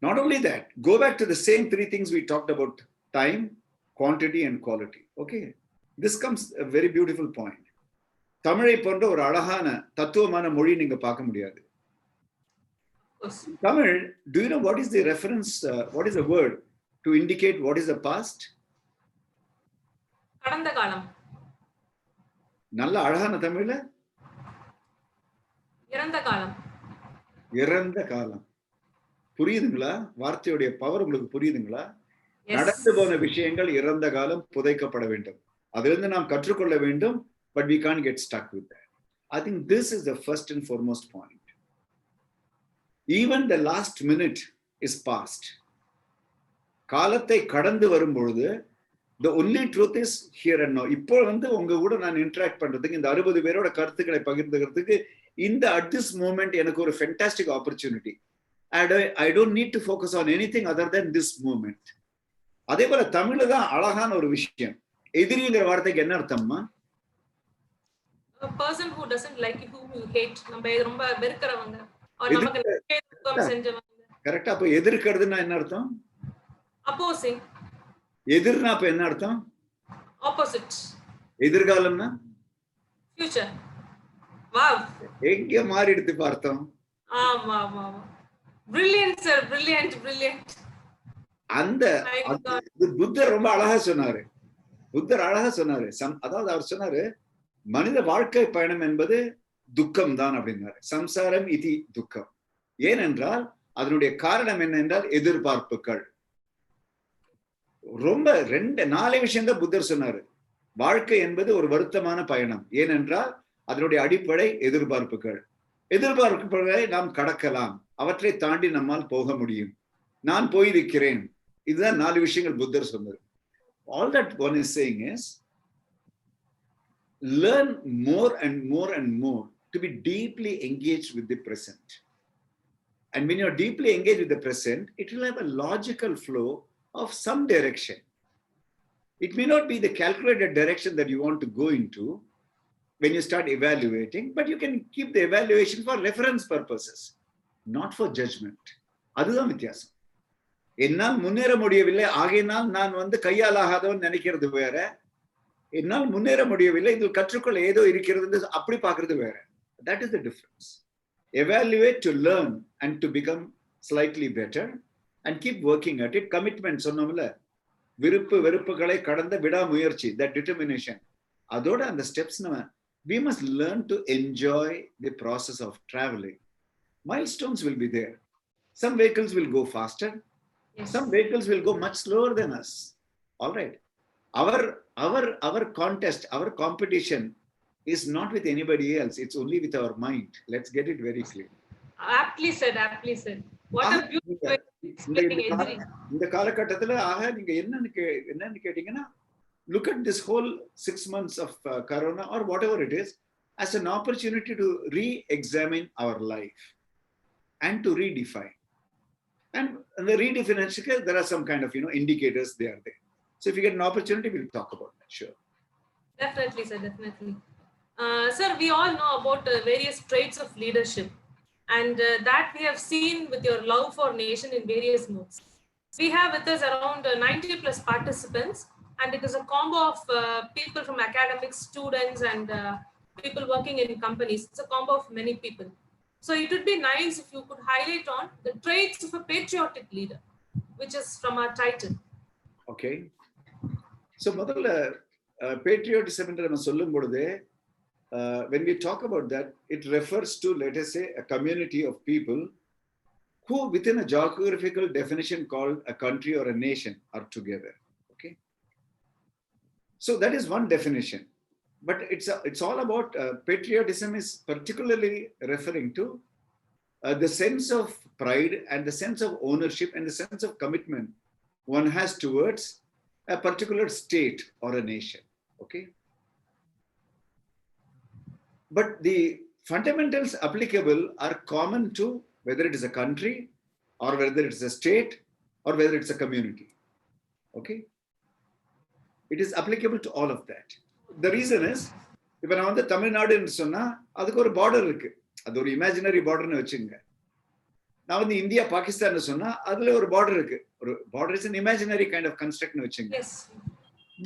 Not only that, go back to the same three things we talked about: time, quantity, and quality. Okay. This comes a very beautiful point. தமிழை போன்ற ஒரு அழகான தத்துவமான மொழி நீங்க பார்க்க முடியாது. Tamil, do you know what is the reference, what is the word to indicate what is the past? கடந்த காலம். நல்ல அழகான தமிழ்ல இறந்த காலம். இறந்த காலம். புரியுதுங்களா? வார்த்தையுடைய பவர் உங்களுக்கு புரியுதுங்களா? நடந்து போன விஷயங்கள் இறந்த காலம் புதைக்கப்பட வேண்டும். அதிலிருந்து நாம் கற்றுக்கொள்ள வேண்டும், but we can't get stuck with that. I think this is the first and foremost point. Even the last minute is past. காலத்தை கடந்து வரும்பொழுது the only truth is here and now. இப்போ வந்து உங்க கூட நான் இன்டராக்ட் பண்றதுக்கு, இந்த 60 பேரோட கருத்துக்களை பகிர்ந்துக்கிறதுக்கு, இந்த at this moment எனக்கு ஒரு fantastic opportunity. I don't need to focus on anything other than this moment. அதே போல தமிழ்ல தான் அழகான ஒரு விஷயம். எதிரிங்கிற வார்த்தைக்கு என்ன அர்த்தம்மா? A person who doesn't like you, whom you hate. நம்ம ரொம்ப வெறுக்கறவங்க, or நமக்கு துக்கம் செஞ்சவங்க. கரெக்ட்டா? அப்ப எதிர்க்கிறதுனா என்ன அர்த்தம்? Opposing. எதிர்னா அப்ப என்ன அர்த்தம்? Opposite. எதிர்காலம்னா? Future. Wow. எங்க மாறிடுது பார்த்தோம்? ஆமா. Brilliant sir, brilliant. அந்த புத்தர் ரொம்ப அழகா சொன்னாரு. அதாவது அவர் சொன்னாரு, மனித வாழ்க்கை பயணம் என்பது துக்கம் தான் அப்படின்னாரு. சம்சாரம் இதி துக்கம். ஏனென்றால் அதனுடைய காரணம் என்ன என்றால் எதிர்பார்ப்புகள். ரொம்ப 4 விஷயம் தான் புத்தர் சொன்னாரு. வாழ்க்கை என்பது ஒரு வருத்தமான பயணம். ஏனென்றால் அதனுடைய அடிப்படை எதிர்பார்ப்புகளை நாம் கடக்கலாம், அவற்றை தாண்டி நம்மால் போக முடியும். நான் போயிருக்கிறேன். இதுதான் 4 விஷயங்கள் புத்தர் சொன்னது. All that one is saying is, learn more and more and more to be deeply engaged with the present. And when you're deeply engaged with the present, it will have a logical flow of some direction. It may not be the calculated direction that you want to go into when you start evaluating, but you can keep the evaluation for reference purposes, not for judgment. அதுதான் வித்தியாசம். என்னால் முன்னேற முடியவில்லை, ஆகையினால் நான் கையால் ஆகாதவன் நினைக்கிறது வேற. என்னால் முன்னேற முடியவில்லை, இதில் கற்றுக்கொள்ள ஏதோ இருக்கிறது அப்படி பார்க்கிறது வேற. That is the difference. Evaluate to learn and to become slightly better and keep working at it. Commitment சொன்னோம்ல, விருப்பு வெறுப்புகளை கடந்த விடாமுயற்சி, that determination. அதோட அந்த steps we must learn to enjoy the process of traveling. Milestones will be there. Some vehicles will go faster. Yes. Some vehicles will go much slower than us. All right. Our contest, our competition is not with anybody else. It's only with our mind. Let's get it very clear. Aptly said, aptly said. What a beautiful way of explaining engineering. இந்த காலகட்டத்துல நீங்க என்னன்னு கேட்டீங்கன்னா, look at this whole 6 months of corona or whatever it is as an opportunity to re-examine our life and to redefine. And the redefinition, there are some kind of indicators there. So if you get an opportunity, we'll talk about that. Sure. Definitely, sir. Definitely. Sir, we all know about various traits of leadership, and that we have seen with your love for nation in various modes. We have with us around 90 plus participants, and it is a combo of people from academics, students, and people working in companies. It's a combo of many people. So it would be nice if you could highlight on the traits of a patriotic leader, which is from our title. Okay. So முதல்ல patriotism என்று நம்ம சொல்லும் பொழுது, when we talk about that, it refers to, let us say, a community of people who within a geographical definition called a country or a nation are together. Okay. So that is one definition. But it's all about patriotism is particularly referring to the sense of pride and the sense of ownership and the sense of commitment one has towards a particular state or a nation. Okay. But the fundamentals applicable are common to whether it is a country or whether it's a state or whether it's a community. Okay. It is applicable to all of that. The reason is, இப்ப நான் தமிழ்நாடுன்னு சொன்னா அதுக்கு ஒரு border இருக்கு, அது ஒரு imaginary பார்டர்னு வச்சுங்க. நான் இந்தியா பாகிஸ்தான் சொன்னா அதுல ஒரு பார்டர் இருக்கு, ஒரு border is an imaginary kind of construct வச்சுங்க. Yes.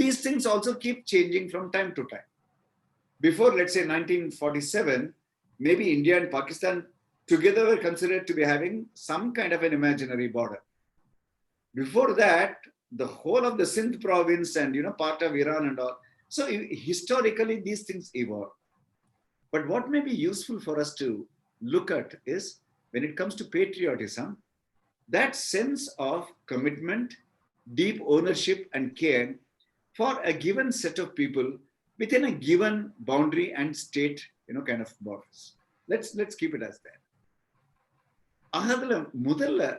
These things also keep changing from time to time. Before, let's say 1947, maybe India and Pakistan together were considered to be having some kind of an imaginary border. Before that, the whole of the Sindh province and part of Iran and all. So historically, these things evolve. But what may be useful for us to look at is, when it comes to patriotism, that sense of commitment, deep ownership and care for a given set of people within a given boundary and state, kind of borders. Let's keep it as that. Ahadala mudalla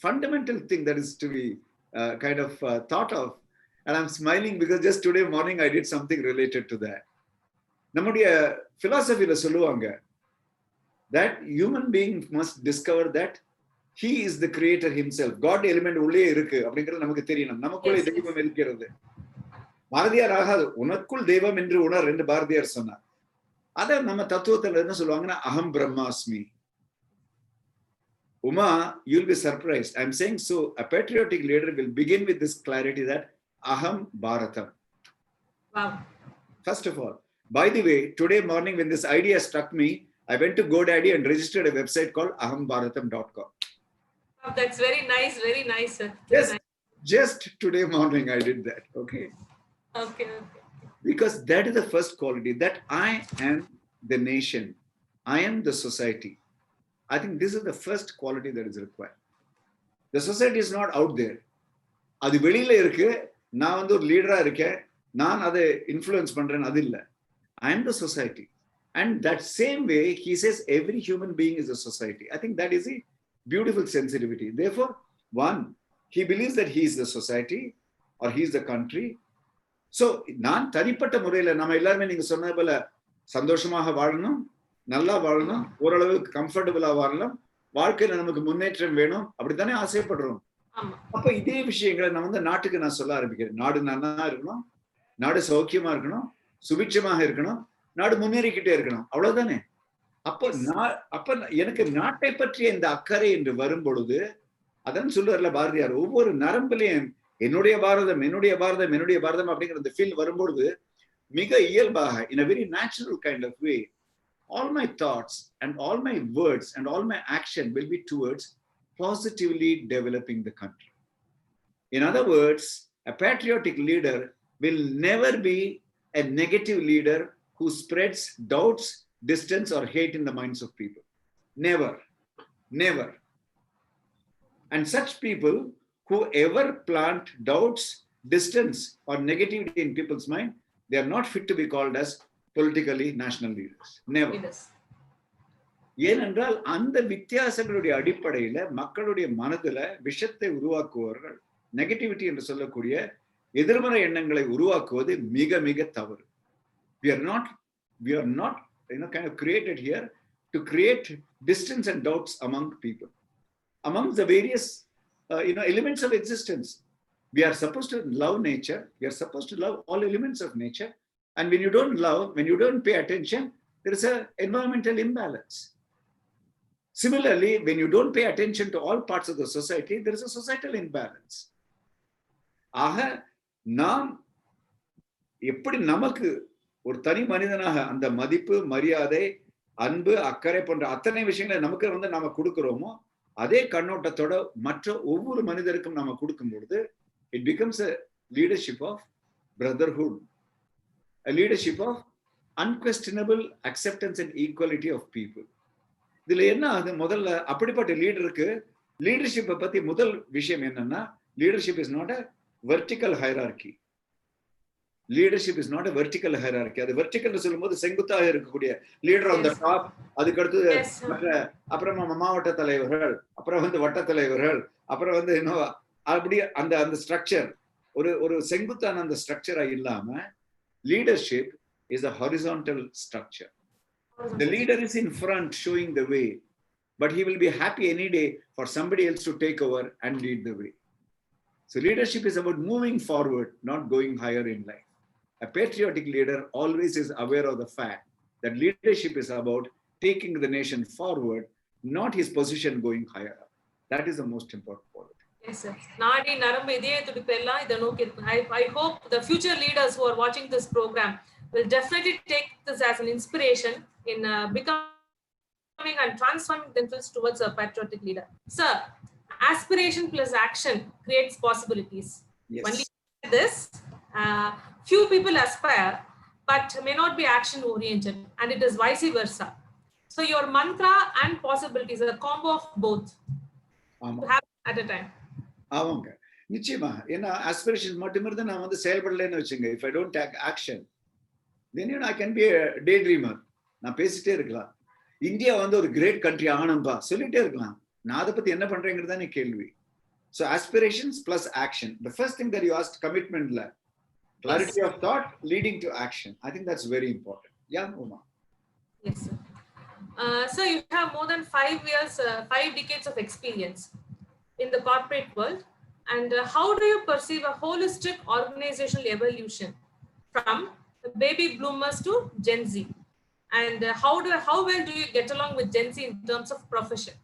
fundamental thing that is to be kind of thought of, and I'm smiling because just today morning I did something related to that. நம்முடைய philosophy-ல சொல்லுவாங்க that human being must discover that he is the creator himself. God element உள்ளே இருக்கு அப்படிங்கிறது நமக்கு தெரியணும். நமக்குள்ளே தெய்வம் இருக்கிறது. பாரதியார் ஆகாது, உனக்குள் தெய்வம் என்று உணர் என்று பாரதியார் சொன்னார். அத நம்ம தத்துவத்துல என்ன சொல்லுவாங்கன்னா, அகம் பிரம்மாஸ்மி. Uma, you'll be surprised. I'm saying so. A patriotic leader will begin with this clarity that Aham Bharatam. Wow. First of all, by the way, today morning when this idea struck me, I went to GoDaddy and registered a website called ahambharatam.com. Oh, that's very nice, sir. Yes, nice. Just today morning I did that. Okay. Okay. Because that is the first quality, that I am the nation. I am the society. I think this is the first quality that is required. The society is not out there. அது வெளியில இருக்கு, நான் ஒரு லீடரா இருக்கேன், நான் அதை influence பண்றேன், அது இல்ல. I am the society. And that same way, he says every human being is a society. I think that is a beautiful sensitivity. Therefore, One, he believes that he is the society or he is the country. So நான் தனிப்பட்ட முறையில் நம்ம எல்லாருமே நீங்க சொன்ன போல சந்தோஷமாக வாழணும், நல்லா வாழணும், ஓரளவுக்கு கம்ஃபர்டபுளா வாழலாம், வாழ்க்கையில நமக்கு முன்னேற்றம் வேணும், அப்படித்தானே ஆசைப்படுறோம். அப்ப இதே விஷயங்களை நான் வந்து நாட்டுக்கு நான் சொல்ல ஆரம்பிக்கிறேன். நாடு நல்லா இருக்கணும், நாடு சௌக்கியமா இருக்கணும், சுபிட்சமாக இருக்கணும், நாடு முன்னேறிக்கிட்டே இருக்கணும், அவ்வளவுதானே. அப்ப எனக்கு நாட்டை பற்றிய இந்த அக்கறை என்று வரும் பொழுது, அதான் சொல்லுவார்ல பாரதியார், ஒவ்வொரு நரம்புலையும் என்னுடைய பாரதம் என்னுடைய பாரதம் என்னுடைய பாரதம் அப்படிங்கிற அந்த ஃபீல் வரும்பொழுது மிக இயல்பாக in a very natural kind of way all my thoughts and all my words and all my action will be towards positively developing the country. In other words, a patriotic leader will never be a negative leader who spreads doubts, distance or hate in the minds of people. Never. And such people who ever plant doubts, distance or negativity in people's mind, they are not fit to be called as politically national leaders. Never. ஏனென்றால் அந்த வித்தியாசங்களுடைய அடிப்படையில மக்களுடைய மனதுல விஷத்தை உருவாக்குவார்கள். Negativity என்று சொல்லக்கூடிய எதிர்மறை எண்ணங்களை உருவாக்குவது மிக மிக தவறு. We are not kind of created here to create distance and doubts among people, among the various elements of existence. We are supposed to love nature. We are supposed to love all elements of nature. And when you don't love, when you don't pay attention, there is an environmental imbalance. Similarly, when you don't pay attention to all parts of the society, there is a societal imbalance. ஆக நாம் எப்படி நமக்கு ஒரு தனி மனிதனாக அந்த மதிப்பு, மரியாதை, அன்பு, அக்கறை போன்ற அத்தனை விஷயங்களை நமக்கு வந்து நாம கொடுக்கிறோமோ, அதே கண்ணோட்டத்தோட மற்ற ஒவ்வொரு மனிதருக்கும் நாம கொடுக்கும் பொழுது it becomes a leadership of brotherhood, a leadership of unquestionable acceptance and equality of people. இதுல என்ன ஆகுது, முதல்ல அப்படிப்பட்ட லீடருக்கு லீடர்ஷிப்பை பத்தி முதல் விஷயம் என்னன்னா, leadership is not a vertical hierarchy. Leadership is not a vertical hierarchy. அது வெர்டிக்கல் சொல்லும்போது செங்குத்தாக இருக்கக்கூடிய லீடர் ஆன் த டாப், அதுக்கு அடுத்து அப்புறம் மாவட்ட தலைவர்கள், அப்புறம் வந்து வட்ட தலைவர்கள், அப்புறம் வந்து இன்னும் அப்படி அந்த ஸ்ட்ரக்சர் ஒரு செங்குத்தான அந்த ஸ்ட்ரக்சரா இல்லாம leadership is a horizontal structure. The leader is in front showing the way, but he will be happy any day for somebody else to take over and lead the way. So leadership is about moving forward, not going higher in life. A patriotic leader always is aware of the fact that leadership is about taking the nation forward, not his position going higher up. That is the most important quality. Yes, sir. Nadi narambu idhe tudipella idu nokki irukku. I hope the future leaders who are watching this program will definitely take this as an inspiration in becoming and transforming themselves towards a patriotic leader. Sir, aspiration plus action creates possibilities. Yes. Only this, few people aspire but may not be action oriented, and it is vice versa. So your mantra and possibilities are a combo of both to have at a time. ஆமாங்க, நிச்சயமா. ஏன்னா aspiration மட்டும் இருந்து நான் வந்து செயல்படலைன்னு வச்சுங்க, if I don't take action, then I can be a daydreamer. நான் பேசிட்டே இருக்கலாம். இந்தியா வந்து ஒரு கிரேட் கண்ட்ரி ஆகணும்பா சொல்லிட்டே இருக்கலாம், நான் அதை பத்தி என்ன பண்றேங்கிறது தானே கேள்வி. So aspirations plus action. The first thing that you asked, commitment la, clarity of thought leading to action. I think that's very important. Yeah, Uma. Yes, sir. So you have more than 5 decades of experience in the corporate world. And how do you perceive a holistic organizational evolution from the baby bloomers to Gen Z? And how well do you get along with Gen Z in terms of profession?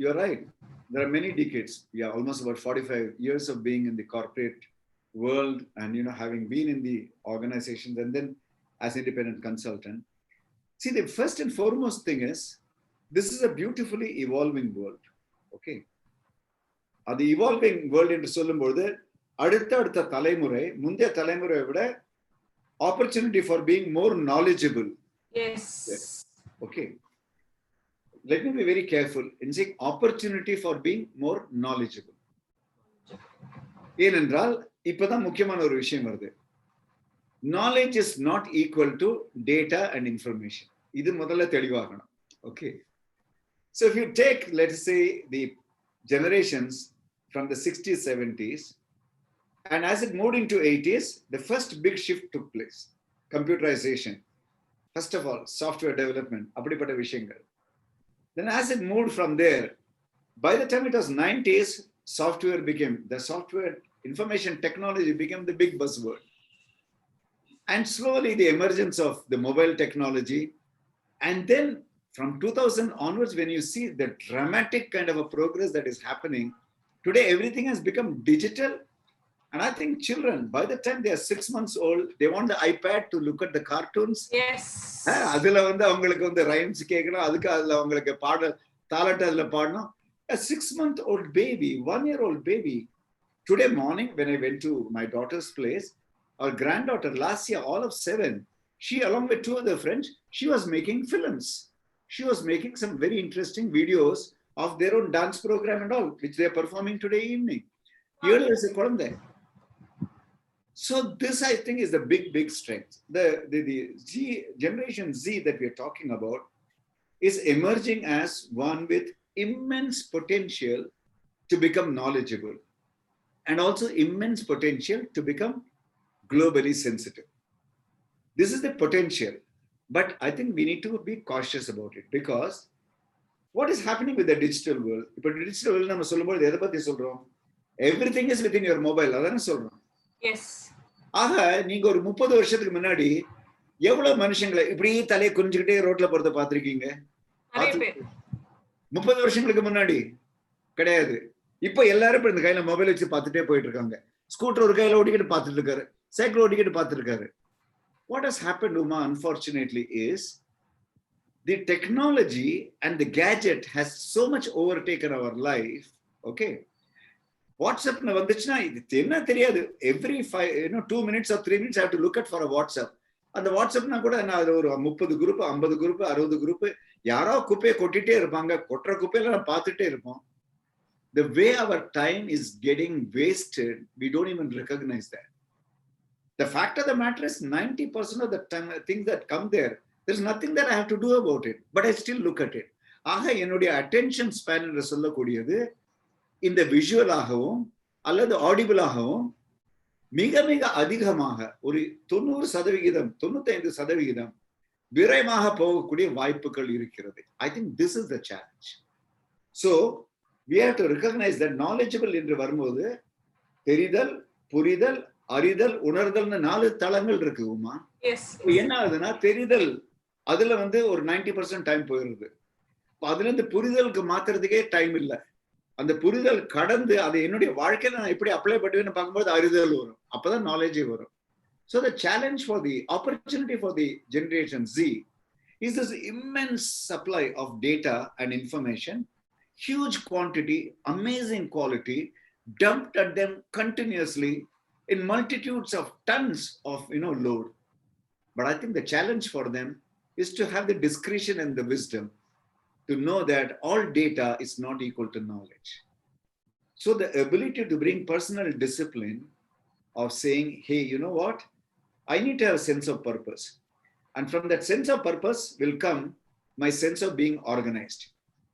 You're right. There are many decades. Yeah, almost about 45 years of being in the corporate world and, having been in the organizations and then as independent consultant. See, the first and foremost thing is, this is a beautifully evolving world. Okay. The evolving world என்று சொல்லும்போது அடுத்த தலைமுறை முந்தைய தலைமுறையை விட opportunity for being more knowledgeable. Yes. Okay. Let me be very careful in saying opportunity for being more knowledgeable. ஏனென்றால் இப்பதான் முக்கியமான ஒரு விஷயம் வருது. Knowledge is not equal to data and information. இது முதல்ல தெளிவாகணும். Okay. So if you take, let's say, the generations from the 60s, 70s, and as it moved into 80s, the first big shift took place. Computerization. First of all, software development. அப்படிப்பட்ட விஷயங்கள். Then as it moved from there, by the time it was 90s, software information technology became the big buzzword. And slowly the emergence of the mobile technology. And then from 2000 onwards, when you see the dramatic kind of a progress that is happening, today everything has become digital. And I think children, by the time they are 6 months old, they want the iPad to look at the cartoons. Yes. அதுல வந்து அவங்களுக்கு வந்து rhymes கேட்கணும், அதுக்கு அதுல அவங்களுக்கு தாலாட்டு அதுல பாடணும். A 6-month-old baby, 1-year-old baby. Today morning, when I went to my daughter's place, our granddaughter last year, all of 7, she along with 2 other friends, she was making films. She was making some very interesting videos of their own dance program and all, which they are performing today evening. Here is a Kolande. So this, I think, is the big strength. The Generation Z that we are talking about is emerging as one with immense potential to become knowledgeable and also immense potential to become globally sensitive. This is the potential, but I think we need to be cautious about it because what is happening with the digital world? But digital world, everything is within your mobile. Yes. ஆக நீங்க ஒரு 30 வருஷத்துக்கு முன்னாடி எவ்வளவு மனுஷங்களை இப்படி தலையை குனிஞ்சுக்கிட்டே ரோட்ல போறத பாத்திருக்கீங்க? 30 வருஷங்களுக்கு முன்னாடி கிடையாது. இப்ப எல்லாரும் இப்ப இந்த கையில மொபைல் வச்சு பார்த்துட்டே போயிட்டு இருக்காங்க. ஸ்கூட்டர் ஒரு கையில ஓடிக்கிட்டு பார்த்துட்டு இருக்காரு, சைக்கிள் ஓடிக்கிட்டு பார்த்துட்டு இருக்காரு. What has happened, Uma, unfortunately, is the technology and the gadget has so much overtaken our life. Okay. WhatsApp வந்துச்சுன்னா இது என்ன தெரியாது. Every 2 minutes or 3 minutes I have to look at for a WhatsApp. அந்த வாட்ஸ்அப்னா கூட நான் ஒரு 30 group 50 group 60 group யாரோ குப்பையை கொட்டிட்டே இருப்பாங்க. கொட்டுற குப்பையில நான் பார்த்துட்டே இருப்போம். The way our time is getting wasted, we don't even recognize that. The fact of the matter is 90% of the time, things that come there, there's nothing that I have to do about it, but I still look at it. ஆக என்னுடைய attention span என்று சொல்லக்கூடியது இந்த விஷுவலாகவும் அல்லது ஆடிபிளாகவும் மிக மிக அதிகமாக ஒரு 90% 95% விரைவாக போகக்கூடிய வாய்ப்புகள் இருக்கிறது. I think this is the challenge. So we have to recognize that knowledgeable என்று வரும்போது தெரிதல், புரிதல், அறிதல், உணர்தல்னு 4 தளங்கள் இருக்கு. உமா, என்ன ஆகுதுன்னா தெரிதல் அதுல வந்து ஒரு 90% டைம் போயிருது. அதுல இருந்து புரிதலுக்கு மாத்துறதுக்கே டைம் இல்லை. அந்த புரிதல் கடந்து அதை என்னுடைய வாழ்க்கையில நான் எப்படி அப்ளை பண்ணுவேன்னு பார்க்கும்போது அறிதல் வரும். அப்பதான் நாலேஜே வரும். So the challenge for the opportunity for the Generation Z is this immense supply of data and information, huge quantity, amazing quality, dumped at them continuously in multitudes of tons of load. But I think the challenge for them is to have the discretion and the wisdom to know that all data is not equal to knowledge. So the ability to bring personal discipline of saying, hey, you know what? I need to have a sense of purpose. And from that sense of purpose will come my sense of being organized.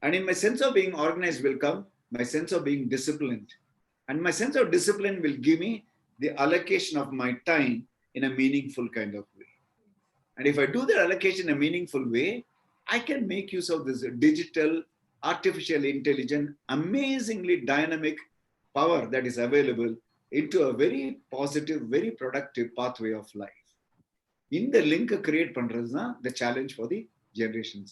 And in my sense of being organized will come my sense of being disciplined. And my sense of discipline will give me the allocation of my time in a meaningful kind of way. And if I do the allocation in a meaningful way, I can make use of this digital, artificial intelligence, amazingly dynamic power that is available into a very positive, very productive pathway of life. In the link create pandradhu the challenge for the Generation Z.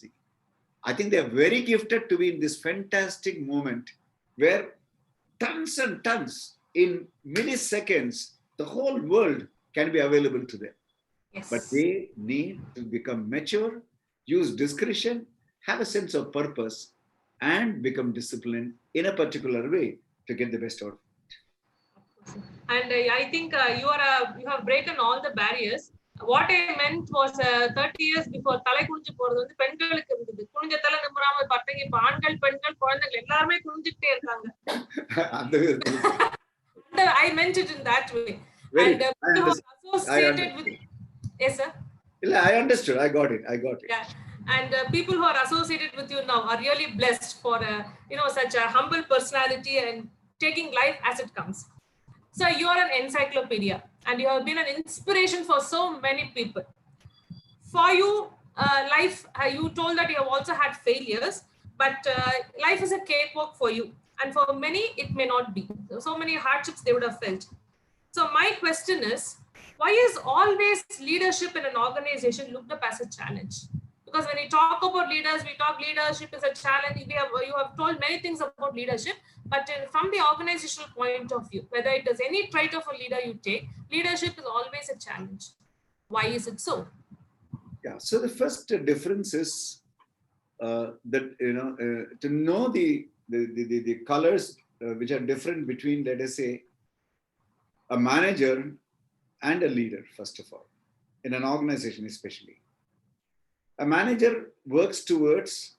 I think they are very gifted to be in this fantastic moment where tons and tons in milliseconds, the whole world can be available to them. Yes. But they need to become mature, use discretion, have a sense of purpose, and become disciplined in a particular way to get the best out of it. And I think you have broken all the barriers. What I meant was 30 years before, தலை குனிஞ்சு போறது வந்து பெண்களுக்கு இருந்தது. குனிஞ்ச தலை நிமிராம பார்த்தீங்க, இப்ப ஆண்கள், பெண்கள், குழந்தைகள் எல்லாருமே குனிஞ்சுட்டே இருக்காங்க. I meant it in that way. And associated with, yes sir. I understood. I got it. Yeah. And people who are associated with you now are really blessed for such a humble personality and taking life as it comes. So you are an encyclopedia and you have been an inspiration for so many people. For you, life, you told that you have also had failures, but life is a cakewalk for you, and for many it may not be. So many hardships they would have felt. So my question is, why is always leadership in an organization looked up as a challenge? Because when we talk about leaders, we talk leadership is a challenge. You have told many things about leadership, but from the organizational point of view, whether it is any trait of a leader you take, leadership is always a challenge. Why is it so? Yeah, so the first difference is that, to know the colors which are different between, let us say, a manager and a leader, first of all, in an organization especially. A manager works towards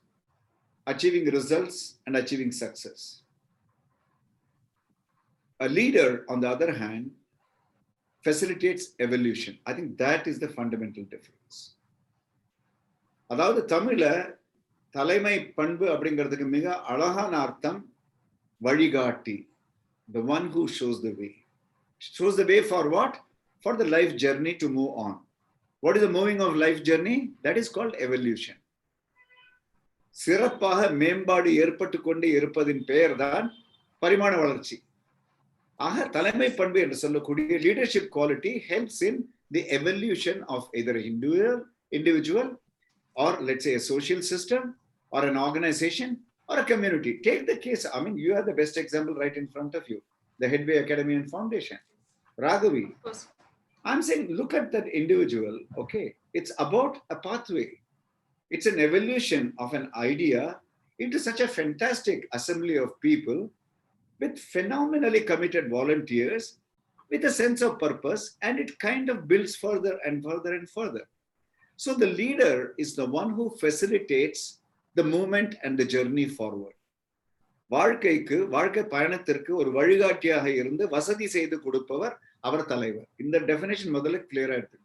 achieving results and achieving success. A leader, on the other hand, facilitates evolution. I think that is the fundamental difference. அதாவது தமிழ்ல தலைமை பண்பு அப்படிங்கிறதுக்கு மிக அழகான அர்த்தம் வழிகாட்டி. The one who shows the way. Shows the way for what? For the life journey to move on. What is the moving of life journey? That is called evolution. சிறப்பாக மேம்பாடு ஏற்பட்டு கொண்டே இருப்பதின் பெயர் தான் பரிமாண வளர்ச்சி. ஆக தலைமை பண்பு என்று சொல்லக்கூடிய leadership quality helps in the evolution of either an individual or, let's say, a social system or an organization or a community. Take the case, I mean, you have the best example right in front of you, the Headway Academy and Foundation. Raghavi, I'm saying, look at that individual, okay? It's about a pathway. It's an evolution of an idea into such a fantastic assembly of people with phenomenally committed volunteers, with a sense of purpose, and it kind of builds further and further and further. So the leader is the one who facilitates the movement and the journey forward. வாழ்க்கை பயணத்திற்கு ஒரு வழிகாட்டியாக இருந்து வசதி செய்து கொடுப்பவர் அவர் தலைவர். இந்த டெஃபினேஷன் முதல்ல கிளியரா இருக்கு.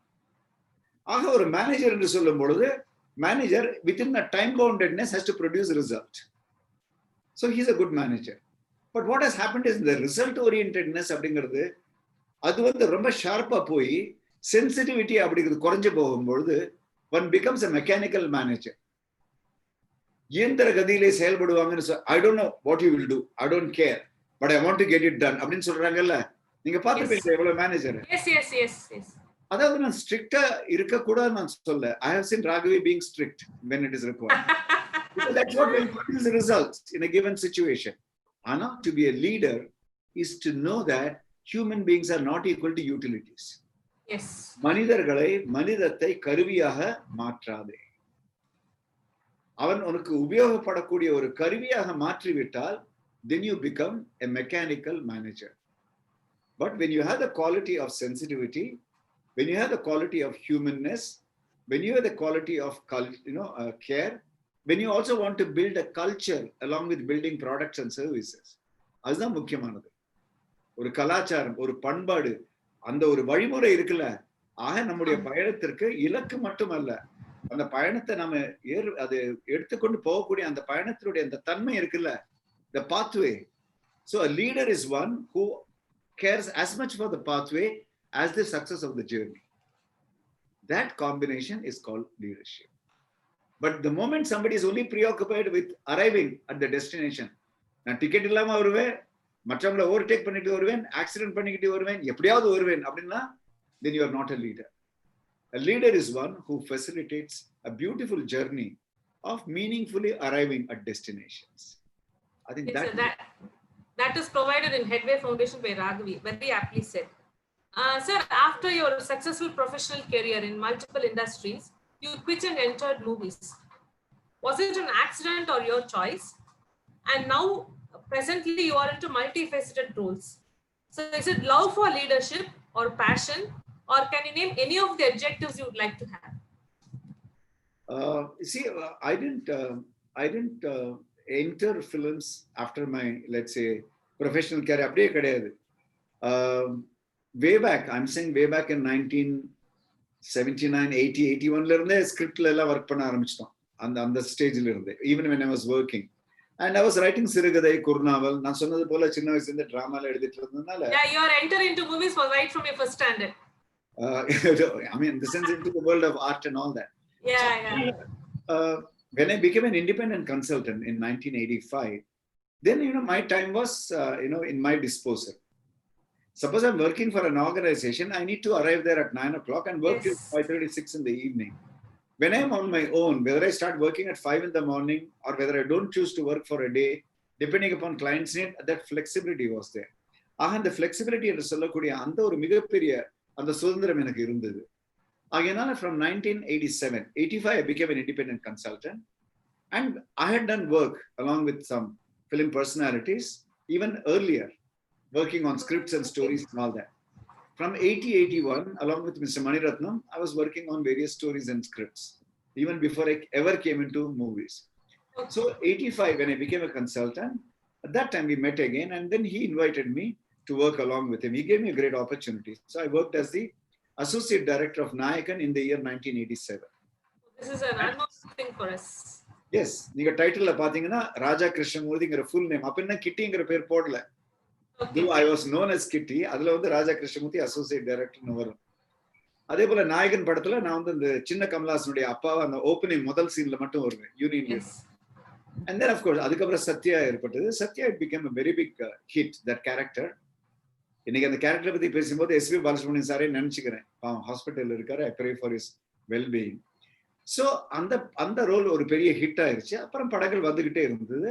ஆக ஒரு மேனேஜர் என்று சொல்லும் பொழுது, manager within a time boundedness has to produce result. So he's a good manager. But what has happened is the result orientedness அப்படிங்கிறது அது ரொம்ப ஷார்ப்பா போய் சென்சிட்டிவிட்டி அப்படிங்கிறது குறைஞ்சு போகும்பொழுது one becomes a mechanical manager. இயந்திர கதியிலே செயல்படுவாங்கன்னு I don't know what you will do, I don't care, but I want to get it done அப்படின்னு சொல்றாங்கல்ல. நீங்க பார்த்திருப்பீங்க எவ்வளவு மேனேஜர். Yes. அதாவது நான் ஸ்ட்ரிக்ட்டா இருக்க கூடாது நான் சொல்ல. I have seen Raghavi being strict when it is required. Because that's what will produce the results in a given situation. Ana, to be a leader is to know that human beings are not equal to utilities. Yes. மனிதத்தை கருவியாக மாற்றாதே. அவன் உனக்கு உபயோகப்படக்கூடிய ஒரு கருவியாக மாற்றிவிட்டால் then you become a mechanical manager. But when you have the quality of sensitivity, when you have the quality of humanness, when you have the quality of care, when you also want to build a culture along with building products and services, அதுதான் முக்கியமானது. ஒரு கலாச்சாரம், ஒரு பண்பாடு, அந்த ஒரு வழிமுறை இருக்குல்ல. ஆக நம்முடைய பயணத்திற்கு இலக்கு மட்டுமல்ல, அந்த பயணத்தை நாம அது எடுத்துக்கொண்டு போகக்கூடிய அந்த பயணத்தினுடைய அந்த தன்மை இருக்குல்ல, the pathway. So a leader is one who cares as much for the pathway as the success of the journey. That combination is called leadership. But the moment somebody is only preoccupied with arriving at the destination, நான் ticket இல்லாம வருவேன், மற்றவங்களை overtake பண்ணிட்டு வருவேன், accident பண்ணிக்கிட்டு வருவேன், எப்படியாவது வருவேன் அப்படின்னா, then you are not a leader. A leader is one who facilitates a beautiful journey of meaningfully arriving at destinations. I think that is provided in Headway Foundation by Raghavi, very aptly said. Sir, after your successful professional career in multiple industries, you quit and entered movies. Was it an accident or your choice? And now, presently, you are into multifaceted roles. So is it love for leadership or passion, or can you name any of the adjectives you would like to have? I didn't enter films after my, let's say, professional career. அப்படியே கிடையாது. Way back, I'm saying way back in 1979, 80, 81ல இருந்தே ஸ்கிரிப்ட்ல எல்லாம் work பண்ண ஆரம்பிச்சிட்டோம். அந்த ஸ்டேஜ்ல இருந்து, even when I was working. And I was writing சிறுகதை, குறுநாவல். நான் சொன்னது போல சின்ன வயசுல இருந்து டிராமால எழுதிட்டு இருந்ததுனால, Yeah, your enter into movies was right from your first standard. I mean, in the sense into the world of art and all that. Yeah. When I became an independent consultant in 1985, then my time was in my disposal. Suppose I'm working for an organization, I need to arrive there at 9 o'clock and work till 5:36 in the evening. When I'm on my own, whether I start working at 5 in the morning or whether I don't choose to work for a day, depending upon client's need, that flexibility was there. அந்த flexibility என்று சொல்லக்கூடிய அந்த ஒரு மிகப்பெரிய அந்த சுதந்திரம் எனக்கு இருந்தது. ஆகையினால from 1987, 85 I became an independent consultant, and I had done work along with some film personalities even earlier, working on scripts and stories and all that. From 80-81, along with Mr. Maniratnam, I was working on various stories and scripts, even before I ever came into movies. So 85, when I became a consultant, at that time we met again, and then he invited me to work along with him. He gave me a great opportunity. So I worked as the Associate Director of Nayakan in the year 1987. This is an unknown thing for us. Yes, நீங்க டைட்டில்ல பாத்தீங்கன்னா ராஜா கிருஷ்ணமூர்த்திங்கிற full name. அப்ப என்ன கிட்டிங்கிற பேர் போடல. Though I was known as Kitty, அதுல வந்து ராஜா Krishnamurthy associate டைரக்டர்னு வரும். அதே போல நாயகன் படத்துல நான் வந்து இந்த சின்ன கமலாசனுடைய அப்பாவை அந்த ஓப்பனிங் முதல் சீன்ல மட்டும் வருவேன், union. And then of course அதுக்கப்புறம் சத்யா ஏற்பட்டது. Sathya it became a very big hit, that character. இன்னைக்கு அந்த கேரக்டரை பத்தி பேசும்போது எஸ்பி பாலசுப்ரமணியன் சாரே நினைச்சுக்கிறேன். ஹாஸ்பிட்டல்ல இருக்காரு, I pray for his well-being. So அந்த ரோல் ஒரு பெரிய ஹிட் ஆயிருச்சு. அப்புறம் படங்கள் வந்துகிட்டே இருந்தது.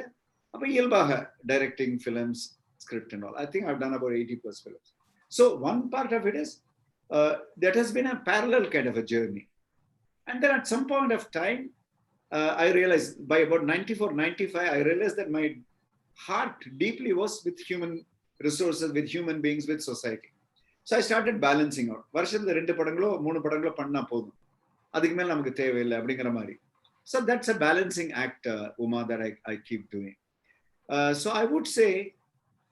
அப்ப இயல்பாக directing films, script and all. I think I've done about 80 plus films. So one part of it is that has been a parallel kind of a journey. And then at some point of time, I realized by about 94, 95, I realized that my heart deeply was with human resources, with human beings, with society. So I started balancing out. வருஷத்துல 2 படங்களோ 3 படங்களோ பண்ணா போதும், அதுக்கு மேல நமக்கு தேவையில்லை அப்படிங்கிற மாதிரி. So that's a balancing act, Uma, that I keep doing. So I would say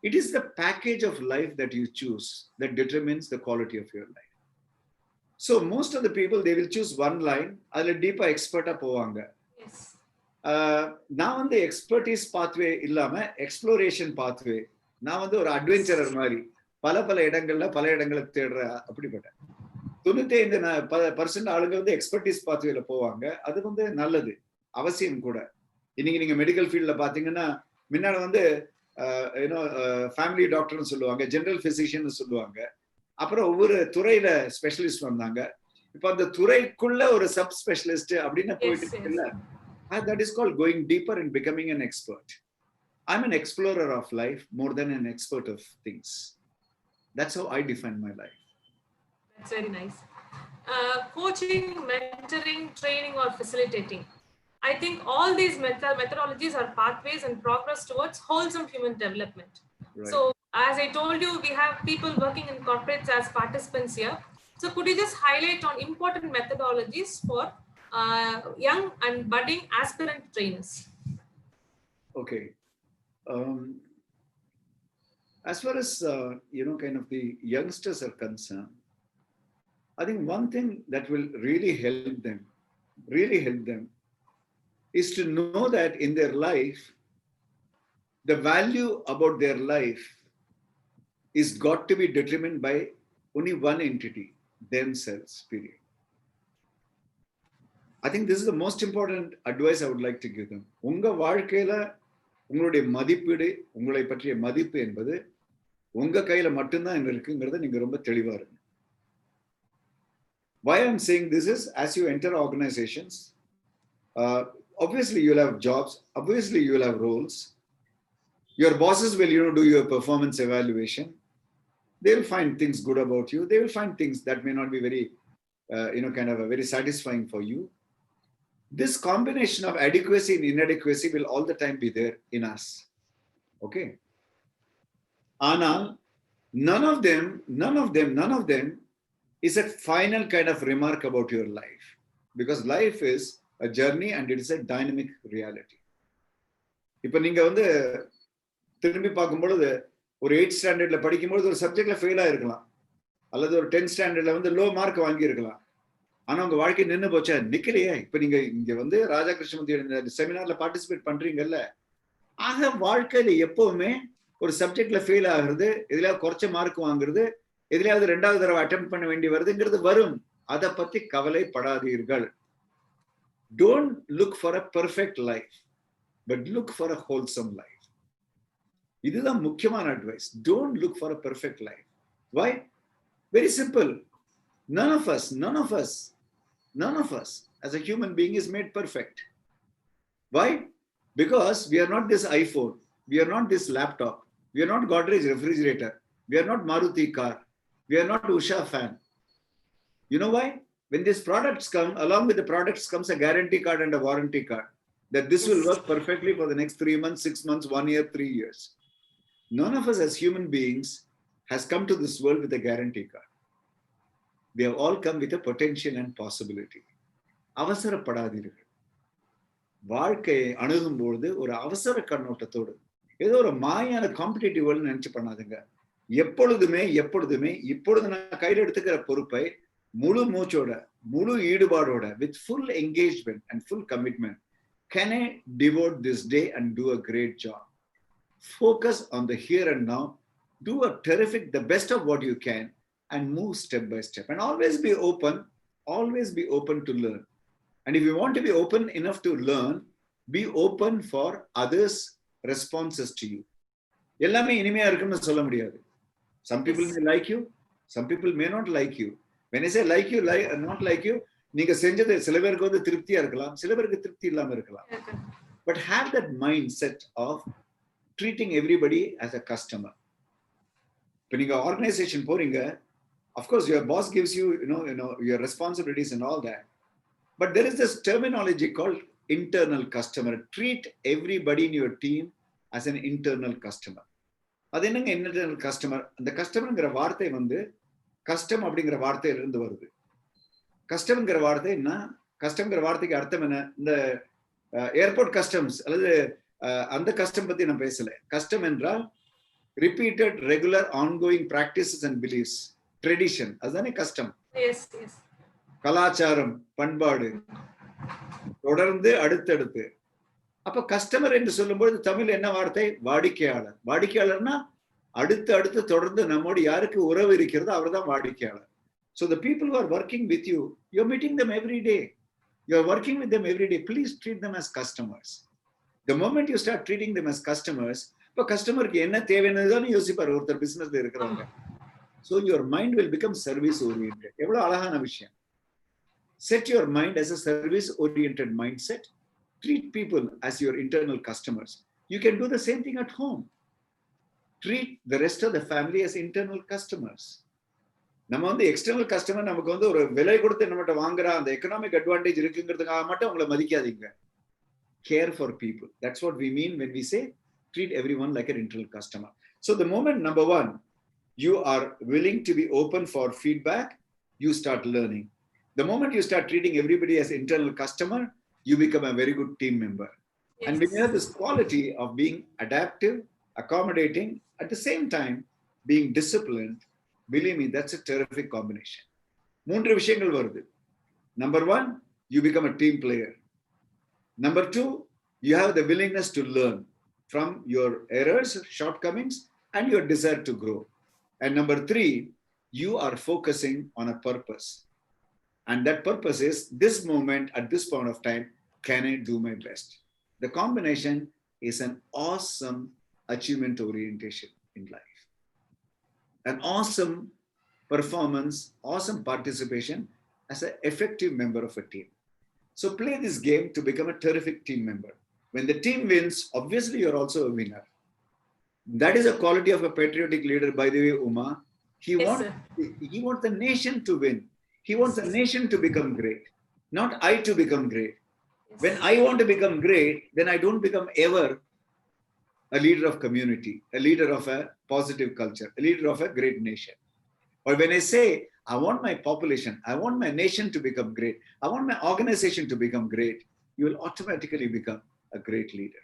it is the package of life that you choose that determines the quality of your life. So most of the people, they will choose one line, adla deepa expert povanga. Yes. நான் வந்து expertise pathway illama exploration pathway, நான் வந்து ஒரு adventurer மாதிரி பல இடங்களை தேடுற அப்படிப்பட்ட 95% ஆளுங்க வந்து எக்ஸ்பர்டீஸ் பாத்வேல போவாங்க. அது வந்து நல்லது, அவசியம் கூட. இன்னைக்கு நீங்க மெடிக்கல் ஃபீல்ட்ல பாத்தீங்கன்னா முன்னாடி வந்து ஃபேமிலி டாக்டர்னு சொல்லுவாங்க, ஜெனரல் பிசிஷியன் சொல்லுவாங்க. அப்புறம் ஒவ்வொரு துறையில ஸ்பெஷலிஸ்ட் வந்தாங்க. இப்ப அந்த துறைக்குள்ள ஒரு சப் ஸ்பெஷலிஸ்ட் அப்படின்னு போயிட்டு இருக்குல்ல, that is called going deeper and becoming an expert. I'm an explorer of life more than an expert of things. That's how I define my life. That's very nice. Coaching, mentoring, training, or facilitating. I think all these methodologies are pathways and progress towards wholesome human development. Right. So, as I told you, we have people working in corporates as participants here. So, could you just highlight on important methodologies for young and budding aspirant trainers? Okay. As far as kind of the youngsters are concerned, I think one thing that will really help them is to know that in their life, the value about their life is got to be determined by only one entity, themselves, period. I think this is the most important advice I would like to give them. உங்க வாழ்க்கையில உங்களுடைய மதிப்பீடு, உங்களை பற்றிய மதிப்பு என்பது உங்க கையில மட்டும்தான் இருக்குங்கிறத நீங்க ரொம்ப தெளிவா இருங்க. Why I'm saying this is, as you enter organizations, obviously you'll have jobs, obviously you'll have roles. Your bosses will do your performance evaluation. They will find things good about you. They will find things that may not be very kind of very satisfying for you. This combination of adequacy and inadequacy will all the time be there in us. Okay. Anal, none of them is a final kind of remark about your life, because life is a journey and it is a dynamic reality. இப்ப நீங்க வந்து திரும்பி பார்க்கும்பொழுது ஒரு 8th ஸ்டாண்டர்ட்ல படிக்கும்போது ஒரு சப்ஜெக்ட்ல ஃபெயில் ஆயிருக்கலாம், அல்லது ஒரு 10th ஸ்டாண்டர்ட்ல வந்து லோ மார்க் வாங்கி இருக்கலாம். ஆனா உங்க வாழ்க்கை நின்னு போச்சா? நிக்கலையே. இப்ப நீங்க இங்க வந்து ராஜா கிருஷ்ணமூர்த்தி செமினார்ல பார்ட்டிசிபேட் பண்றீங்கல்ல. ஆக வாழ்க்கையில எப்பவுமே ஒரு சப்ஜெக்ட்ல ஃபெயில் ஆகுறது, எதுலயாவது குறைச்ச மார்க் வாங்குறது, எதுலயாவது 2வது தடவை அட்டெம்ப்ட் பண்ண வேண்டி வருதுங்கிறது வரும். அதை பத்தி கவலைப்படாதீர்கள். Don't look for a perfect life, but look for a wholesome life. இதுதான் முக்கியமான advice. Don't look for a perfect life. Why? Very simple. None of us as a human being is made perfect. Why? Because we are not this iPhone, we are not this laptop, we are not Godrej refrigerator, we are not Maruti car, we are not Usha fan. You know why? When these products come, along with the products comes a guarantee card and a warranty card, that this will work perfectly for the next 3 months, 6 months, 1 year, 3 years. None of us as human beings has come to this world with a guarantee card. We have all come with a potential and possibility. அவசரப்படாதீர்கள். வாழ்க்கையை அணுகும் பொழுது ஒரு அவசர கண்ணோட்டத்தோடு, ஏதோ ஒரு மாயான competitive world நினைச்சு பண்ணாதுங்க. எப்பொழுதுமே இப்பொழுது நான் கையில் எடுத்துக்கிற பொறுப்பை முழு மூச்சோட, முழு ஈடுபாடோட, with full engagement and full commitment, can I devote this day and do a great job? Focus on the here and now, do a terrific, the best of what you can, and move step by step. And always be open to learn. And if you want to be open enough to learn, be open for others' responses to you. எல்லாமே இனிமையா இருக்குன்னு சொல்ல முடியாது. Some people may like you, some people may not like you. When I say like you, not like you, நீங்க செஞ்சது சில பேருக்கு வந்து திருப்தியா இருக்கலாம், சில பேருக்கு திருப்தி இல்லாம இருக்கலாம். But have that mindset of treating everybody as a customer. இப்ப நீங்க ஆர்கனைசேஷன் போறீங்க, of course your boss gives you, your responsibilities and all that. But there is this terminology called internal customer. Treat everybody in your team as an internal customer. அது என்னங்க internal customer? அந்த கஸ்டமர்ங்கிற வார்த்தை வந்து custom அப்படிங்கிற வார்த்தையில இருந்து வருது. கஸ்டம்ங்கிற வார்த்தை என்ன? கஸ்டம்ங்கிற வார்த்தைக்கு அர்த்தம் என்ன? இந்த ஏர்போர்ட் கஸ்டம்ஸ் அல்லது அந்த கஸ்டம் பத்தி நான் பேசல. கஸ்டம் என்றால் repeated, regular, ongoing practices and beliefs, tradition, அதுதானே கஸ்டம். கலாச்சாரம், பண்பாடு, தொடர்ந்து அடுத்தடுத்து. அப்ப கஸ்டமர் என்று சொல்லும்போது தமிழ் என்ன வார்த்தை? வாடிக்கையாளர். வாடிக்கையாளர்னா அடுத்து தொடர்ந்து நம்மோடு யாருக்கு உறவு இருக்கிறதோ அவர் தான் வாடிக்கையாளர். So the people who are working with you, you're meeting them every day. You're working with them every day. Please treat them as customers. The moment you start treating them as customers, இப்ப கஸ்டமருக்கு என்ன தேவைன்னு யோசிப்பார் ஒருத்தர் பிசினஸ்ல இருக்கிறவங்க. So your mind will become service oriented. எவ்வளவு அழகான விஷயம். Set your mind as a service oriented mindset. Treat people as your internal customers. You can do the same thing at home. Treat the rest of the family as internal customers. நம்ம வந்து external customer நமக்கு வந்து ஒரு விலை கொடுத்து நம்மகிட்ட வாங்குற அந்த எக்கனாமிக் அட்வான்டேஜ் இருக்குங்கிறதுக்காக மட்டும் உங்களை மதிக்காதீங்க. Care for people. That's what we mean when we say treat everyone like an internal customer. So the moment, number one, you are willing to be open for feedback, you start learning. The moment you start treating everybody as internal customer, you become a very good team member. Yes. And when you have this quality of being adaptive, accommodating, at the same time being disciplined, believe me, that's a terrific combination. 3 விஷயங்கள் வருது. Number 1, you become a team player. Number 2, you have the willingness to learn from your errors, shortcomings, and your desire to grow. And number 3, you are focusing on a purpose. And that purpose is, this moment, at this point of time, can I do my best? The combination is an awesome achievement orientation in life. An awesome performance, awesome participation as an effective member of a team. So play this game to become a terrific team member. When the team wins, obviously you're also a winner. That is a quality of a patriotic leader, by the way, Uma. He wants the nation to win. He wants the nation to become great, not I to become great. Yes. When I want to become great, then I don't become ever a leader of community, a leader of a positive culture, a leader of a great nation. Or when I say, I want my population, I want my nation to become great, I want my organization to become great, you will automatically become a great leader.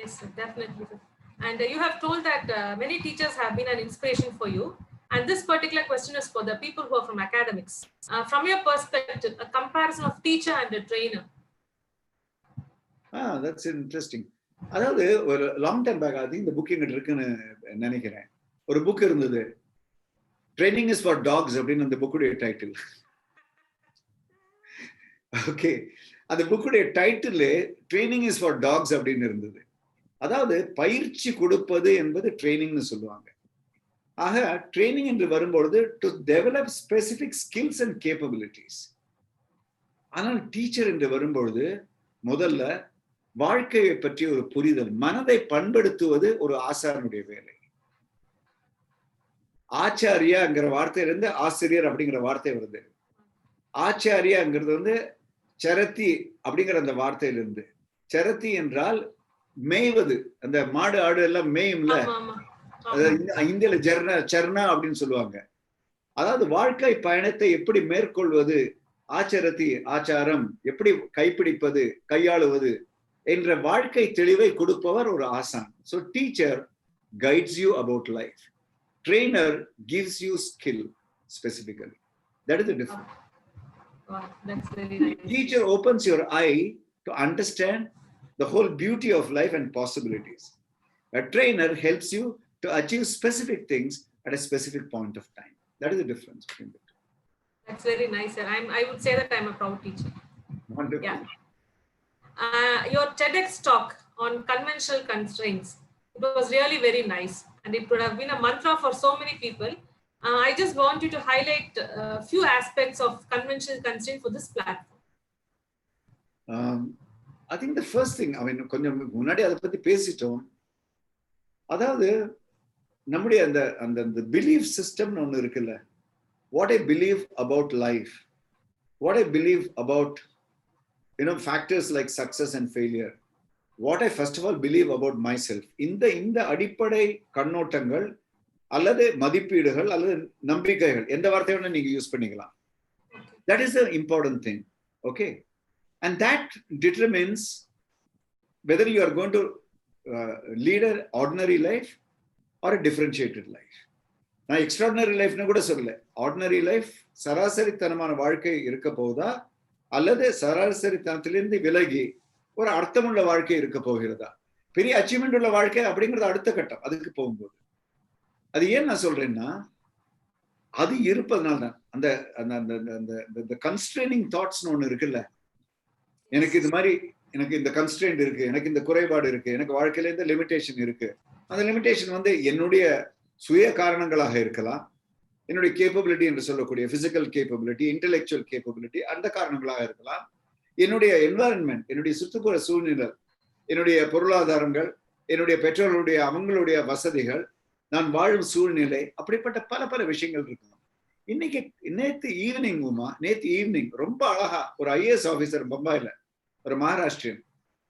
Yes, sir, definitely. And you have told that many teachers have been an inspiration for you. And this particular question is for the people who are from academics. From your perspective, a comparison of teacher and a trainer. That's interesting. அதாவது ஒரு long time back அது இந்த book எங்கிட்ட இருக்குன்னு நினைக்கிறேன். ஒரு book இருந்தது, training is for dogs அப்படின்னு அந்த புக்குடைய டைட்டில். ஓகே, அந்த புக்குடைய title training is for dogs அப்படின்னு இருந்தது. அதாவது பயிற்சி கொடுப்பது என்பது ட்ரைனிங்னு சொல்லுவாங்க. ஆக ட்ரைனிங் என்று வரும்பொழுது to develop specific skills and capabilities. ஆனால் டீச்சர் என்று வரும்பொழுது முதல்ல வாழ்க்கையை பற்றிய ஒரு புரிதல், மனதை பண்படுத்துவது ஒரு ஆசாரனுடைய வேலை. ஆச்சாரியாங்கிற வார்த்தையிலிருந்து ஆசிரியர் அப்படிங்கிற வார்த்தை வருது. ஆச்சாரியாங்கிறது வந்து சரத்தி அப்படிங்கிற அந்த வார்த்தையிலிருந்து. சரத்தி என்றால் மேய்வது, அந்த மாடு ஆடு எல்லாம் மேயும்ல, இந்தியில சர்ணா அப்படின்னு சொல்லுவாங்க. அதாவது வாழ்க்கை பயணத்தை எப்படி மேற்கொள்வது, ஆச்சரத்தி ஆச்சாரம் எப்படி கைப்பிடிப்பது கையாளுவது என்ற வாழ்க்கை தெளிவை கொடுப்பவர் ஒரு ஆசான். So teacher guides you about life. Trainer gives you skill specifically. That is the difference. Wow, that's very nice. Teacher opens your eye to understand the whole beauty of life and possibilities. A trainer helps you to achieve specific things at a specific point of time. That is the difference between the two. That's very nice, sir. I would say that I'm a proud teacher. Wonderful. Yeah. Your TEDx talk on conventional constraints, it was really very nice, and it would have been a mantra for so many people. I just want you to highlight a few aspects of conventional constraints for this platform. I think the first thing, கொஞ்சம் முன்னாடி அதை பத்தி பேசிட்டோம். அதாவது நம்முடைய அந்த அந்த belief சிஸ்டம்னு ஒன்று இருக்குல்ல, what I believe about life, what I believe about factors like success and failure, what I first of all believe about myself, இந்த அடிப்படை கண்ணோட்டங்கள் அல்லது மதிப்பீடுகள் அல்லது நம்பிக்கைகள், எந்த வார்த்தையோட நீங்க யூஸ் பண்ணிக்கலாம். That is the important thing. Okay, and that determines whether you are going to lead an ordinary life or a differentiated life. நான் எக்ஸ்ட்ராடினரி லைஃப்னு கூட சொல்லல. ஆர்டினரி லைஃப், சராசரித்தனமான வாழ்க்கை இருக்க போகுதா அல்லது சராசரித்தனத்திலிருந்து விலகி ஒரு அர்த்தமுள்ள வாழ்க்கை இருக்க போகிறதா, பெரிய அச்சீவ்மெண்ட் உள்ள வாழ்க்கை அப்படிங்கிறது அடுத்த கட்டம். அதுக்கு போகும்போது அது ஏன் நான் சொல்றேன்னா, அது இருப்பதனால தான் அந்த அந்த கன்ஸ்ட்ரெய்னிங் தாட்ஸ்னு ஒண்ணு இருக்குல்ல, எனக்கு இது மாதிரி, எனக்கு இந்த கன்ஸ்ட்ரெயின்ட் இருக்கு, எனக்கு இந்த குறைபாடு இருக்கு, எனக்கு வாழ்க்கையில இந்த லிமிடேஷன் இருக்கு. அந்த லிமிடேஷன் வந்து என்னுடைய சுய காரணங்களாக இருக்கலாம், என்னுடைய கேப்பபிலிட்டி என்று சொல்லக்கூடிய பிசிக்கல் கேப்பபிலிட்டி, இன்டெலெக்சுவல் கேப்பபிலிட்டி அந்த காரணங்களாக இருக்கலாம், என்னுடைய என்வாரன்மெண்ட், என்னுடைய சுற்றுப்புற சூழ்நிலை, என்னுடைய பொருளாதாரங்கள், என்னுடைய பெற்றோர்களுடைய அவங்களுடைய வசதிகள், நான் வாழும் சூழ்நிலை, அப்படிப்பட்ட பல பல விஷயங்கள் இருக்கலாம். இன்னைக்கு நேற்று ஈவினிங் ரொம்ப அழகா ஒரு ஐஏஎஸ் ஆபீசர் பம்பாயில, ஒரு மகாராஷ்டிரியன்,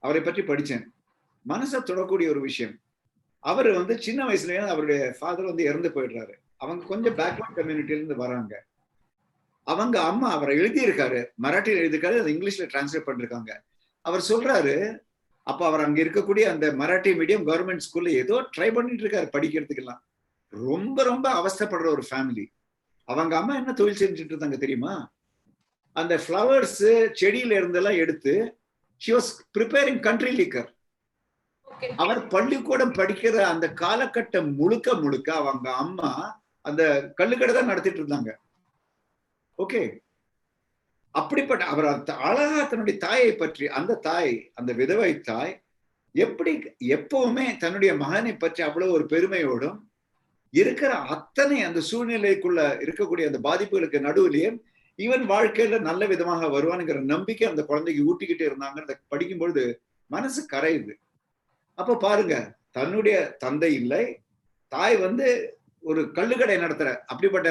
அவரை பற்றி படிச்சேன். மனசை தொடக்கூடிய ஒரு விஷயம். அவர் வந்து சின்ன வயசுலயே அவருடைய ஃபாதர் வந்து இறந்து போயிடுறாரு. அவங்க கொஞ்சம் பேக்வர்ட் கம்யூனிட்டில இருந்து வராங்க. அவங்க அம்மா அவரை எழுதியிருக்காரு, மராட்டியில் எழுதியிருக்காரு, அது இங்கிலீஷ்ல டிரான்ஸ்லேட் பண்ணிருக்காங்க. அவர் சொல்றாரு, அப்ப அவர் அங்க இருக்கக்கூடிய அந்த மராட்டி மீடியம் கவர்மெண்ட் ஸ்கூல்ல ஏதோ ட்ரை பண்ணிட்டு இருக்காரு படிக்கிறதுக்கு எல்லாம். ரொம்ப ரொம்ப அவஸ்தைப்படுற ஒரு ஃபேமிலி. அவங்க அம்மா என்ன தொழில் செஞ்சுட்டு இருந்தாங்க தெரியுமா? அந்த ஃப்ளவர்ஸ் செடியில இருந்தெல்லாம் எடுத்து she was preparing country liquor. அவர் பள்ளிக்கூடம் படிக்கிற அந்த காலகட்டம் முழுக்க அவங்க அம்மா அந்த கள்ளுக்கடை தான் நடத்திட்டு இருந்தாங்க. ஓகே, அப்படிப்பட்ட அவர் அழகா தன்னுடைய தாயை பற்றி, அந்த விதவை தாய் எப்படி எப்பவுமே தன்னுடைய மகனை பற்றி அவ்வளவு ஒரு பெருமையோடும் இருக்கிற அத்தனை அந்த சூழ்நிலைக்குள்ள இருக்கக்கூடிய அந்த பாதிப்புகளுக்கு நடுவிலேயே இவன் வாழ்க்கையில நல்ல விதமாக வருவானுங்கிற நம்பிக்கை அந்த குழந்தைக்கு ஊட்டிக்கிட்டே இருந்தாங்க. படிக்கும் பொழுது மனசு கரையுது. அப்ப பாருங்க, தன்னுடைய தந்தை இல்லை, தாய் வந்து ஒரு கள்ளுக்கடை நடத்துற அப்படிப்பட்ட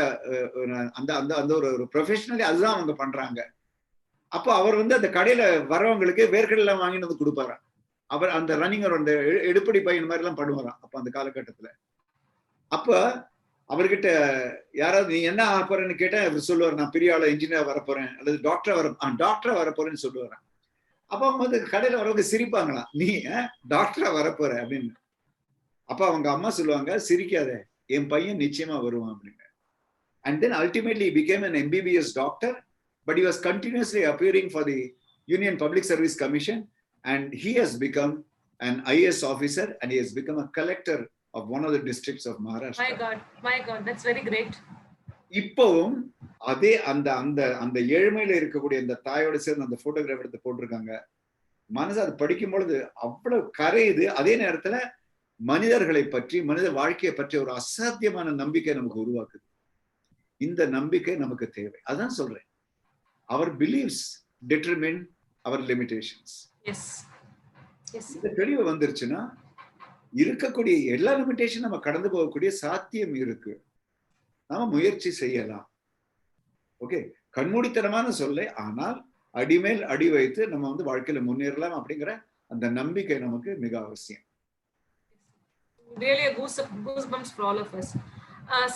அந்த அந்த அந்த ஒரு ப்ரொஃபஷனலி அதுதான் அவங்க பண்றாங்க. அப்போ அவர் வந்து அந்த கடையில வர்றவங்களுக்கு வேர்க்கடலை வாங்கிட்டு வந்து கொடுப்பாராம். அவர் அந்த ரன்னிங்கர் அந்த எடுப்படி பையன் மாதிரி எல்லாம் பண்ணுவாராம் அப்ப அந்த காலகட்டத்துல. அப்ப அவர்கிட்ட யாராவது நீ என்ன ஆக போறேன்னு கேட்டா அவர் சொல்லுவார், நான் பெரிய ஆள இன்ஜினியர் வரப்போறேன் அல்லது டாக்டரா வரப்போறேன்னு சொல்லுவாராம். அப்ப அவங்க வந்து கடையில வரவங்க சிரிப்பாங்களாம், நீ டாக்டரா வரப்போற அப்படின்னு. அப்ப அவங்க அம்மா சொல்லுவாங்க, சிரிக்காத, என் பையன் நிச்சயமா வருவான் அப்படின்னு. And then ultimately he became an MBBS doctor, but he was continuously appearing for the Union Public Service Commission, and he has become an IAS officer, and he has become a collector of one of the districts of Maharashtra. My God, that's very great. இப்பவும் அதே அந்த அந்த அந்த ஏழ்மையில இருக்கக்கூடிய அந்த தாயோட சேர்ந்து அந்த போட்டோகிராஃப் எடுத்து போட்டிருக்காங்க. மனசு அது படிக்கும் பொழுது அவ்வளவு கரையுது. அதே நேரத்துல மனிதர்களை பற்றி, மனித வாழ்க்கையை பற்றி ஒரு அசாத்தியமான நம்பிக்கை நமக்கு உருவாக்குது. இந்த நம்பிக்கை நமக்கு தேவை. அதான் சொல்றேன், our beliefs determine our limitations. இந்த தெளிவு வந்துருச்சுன்னா இருக்கக்கூடிய எல்லா லிமிடேஷன் நம்ம கடந்து போகக்கூடிய சாத்தியம் இருக்கு. நாம முயற்சி செய்யலாம். ஓகே, கண்மூடித்தனமான சொல்லை, ஆனால் அடிமேல் அடி வைத்து நம்ம வந்து வாழ்க்கையில முன்னேறலாம் அப்படிங்கிற அந்த நம்பிக்கை நமக்கு மிக அவசியம். Really a goosebumps for all of us.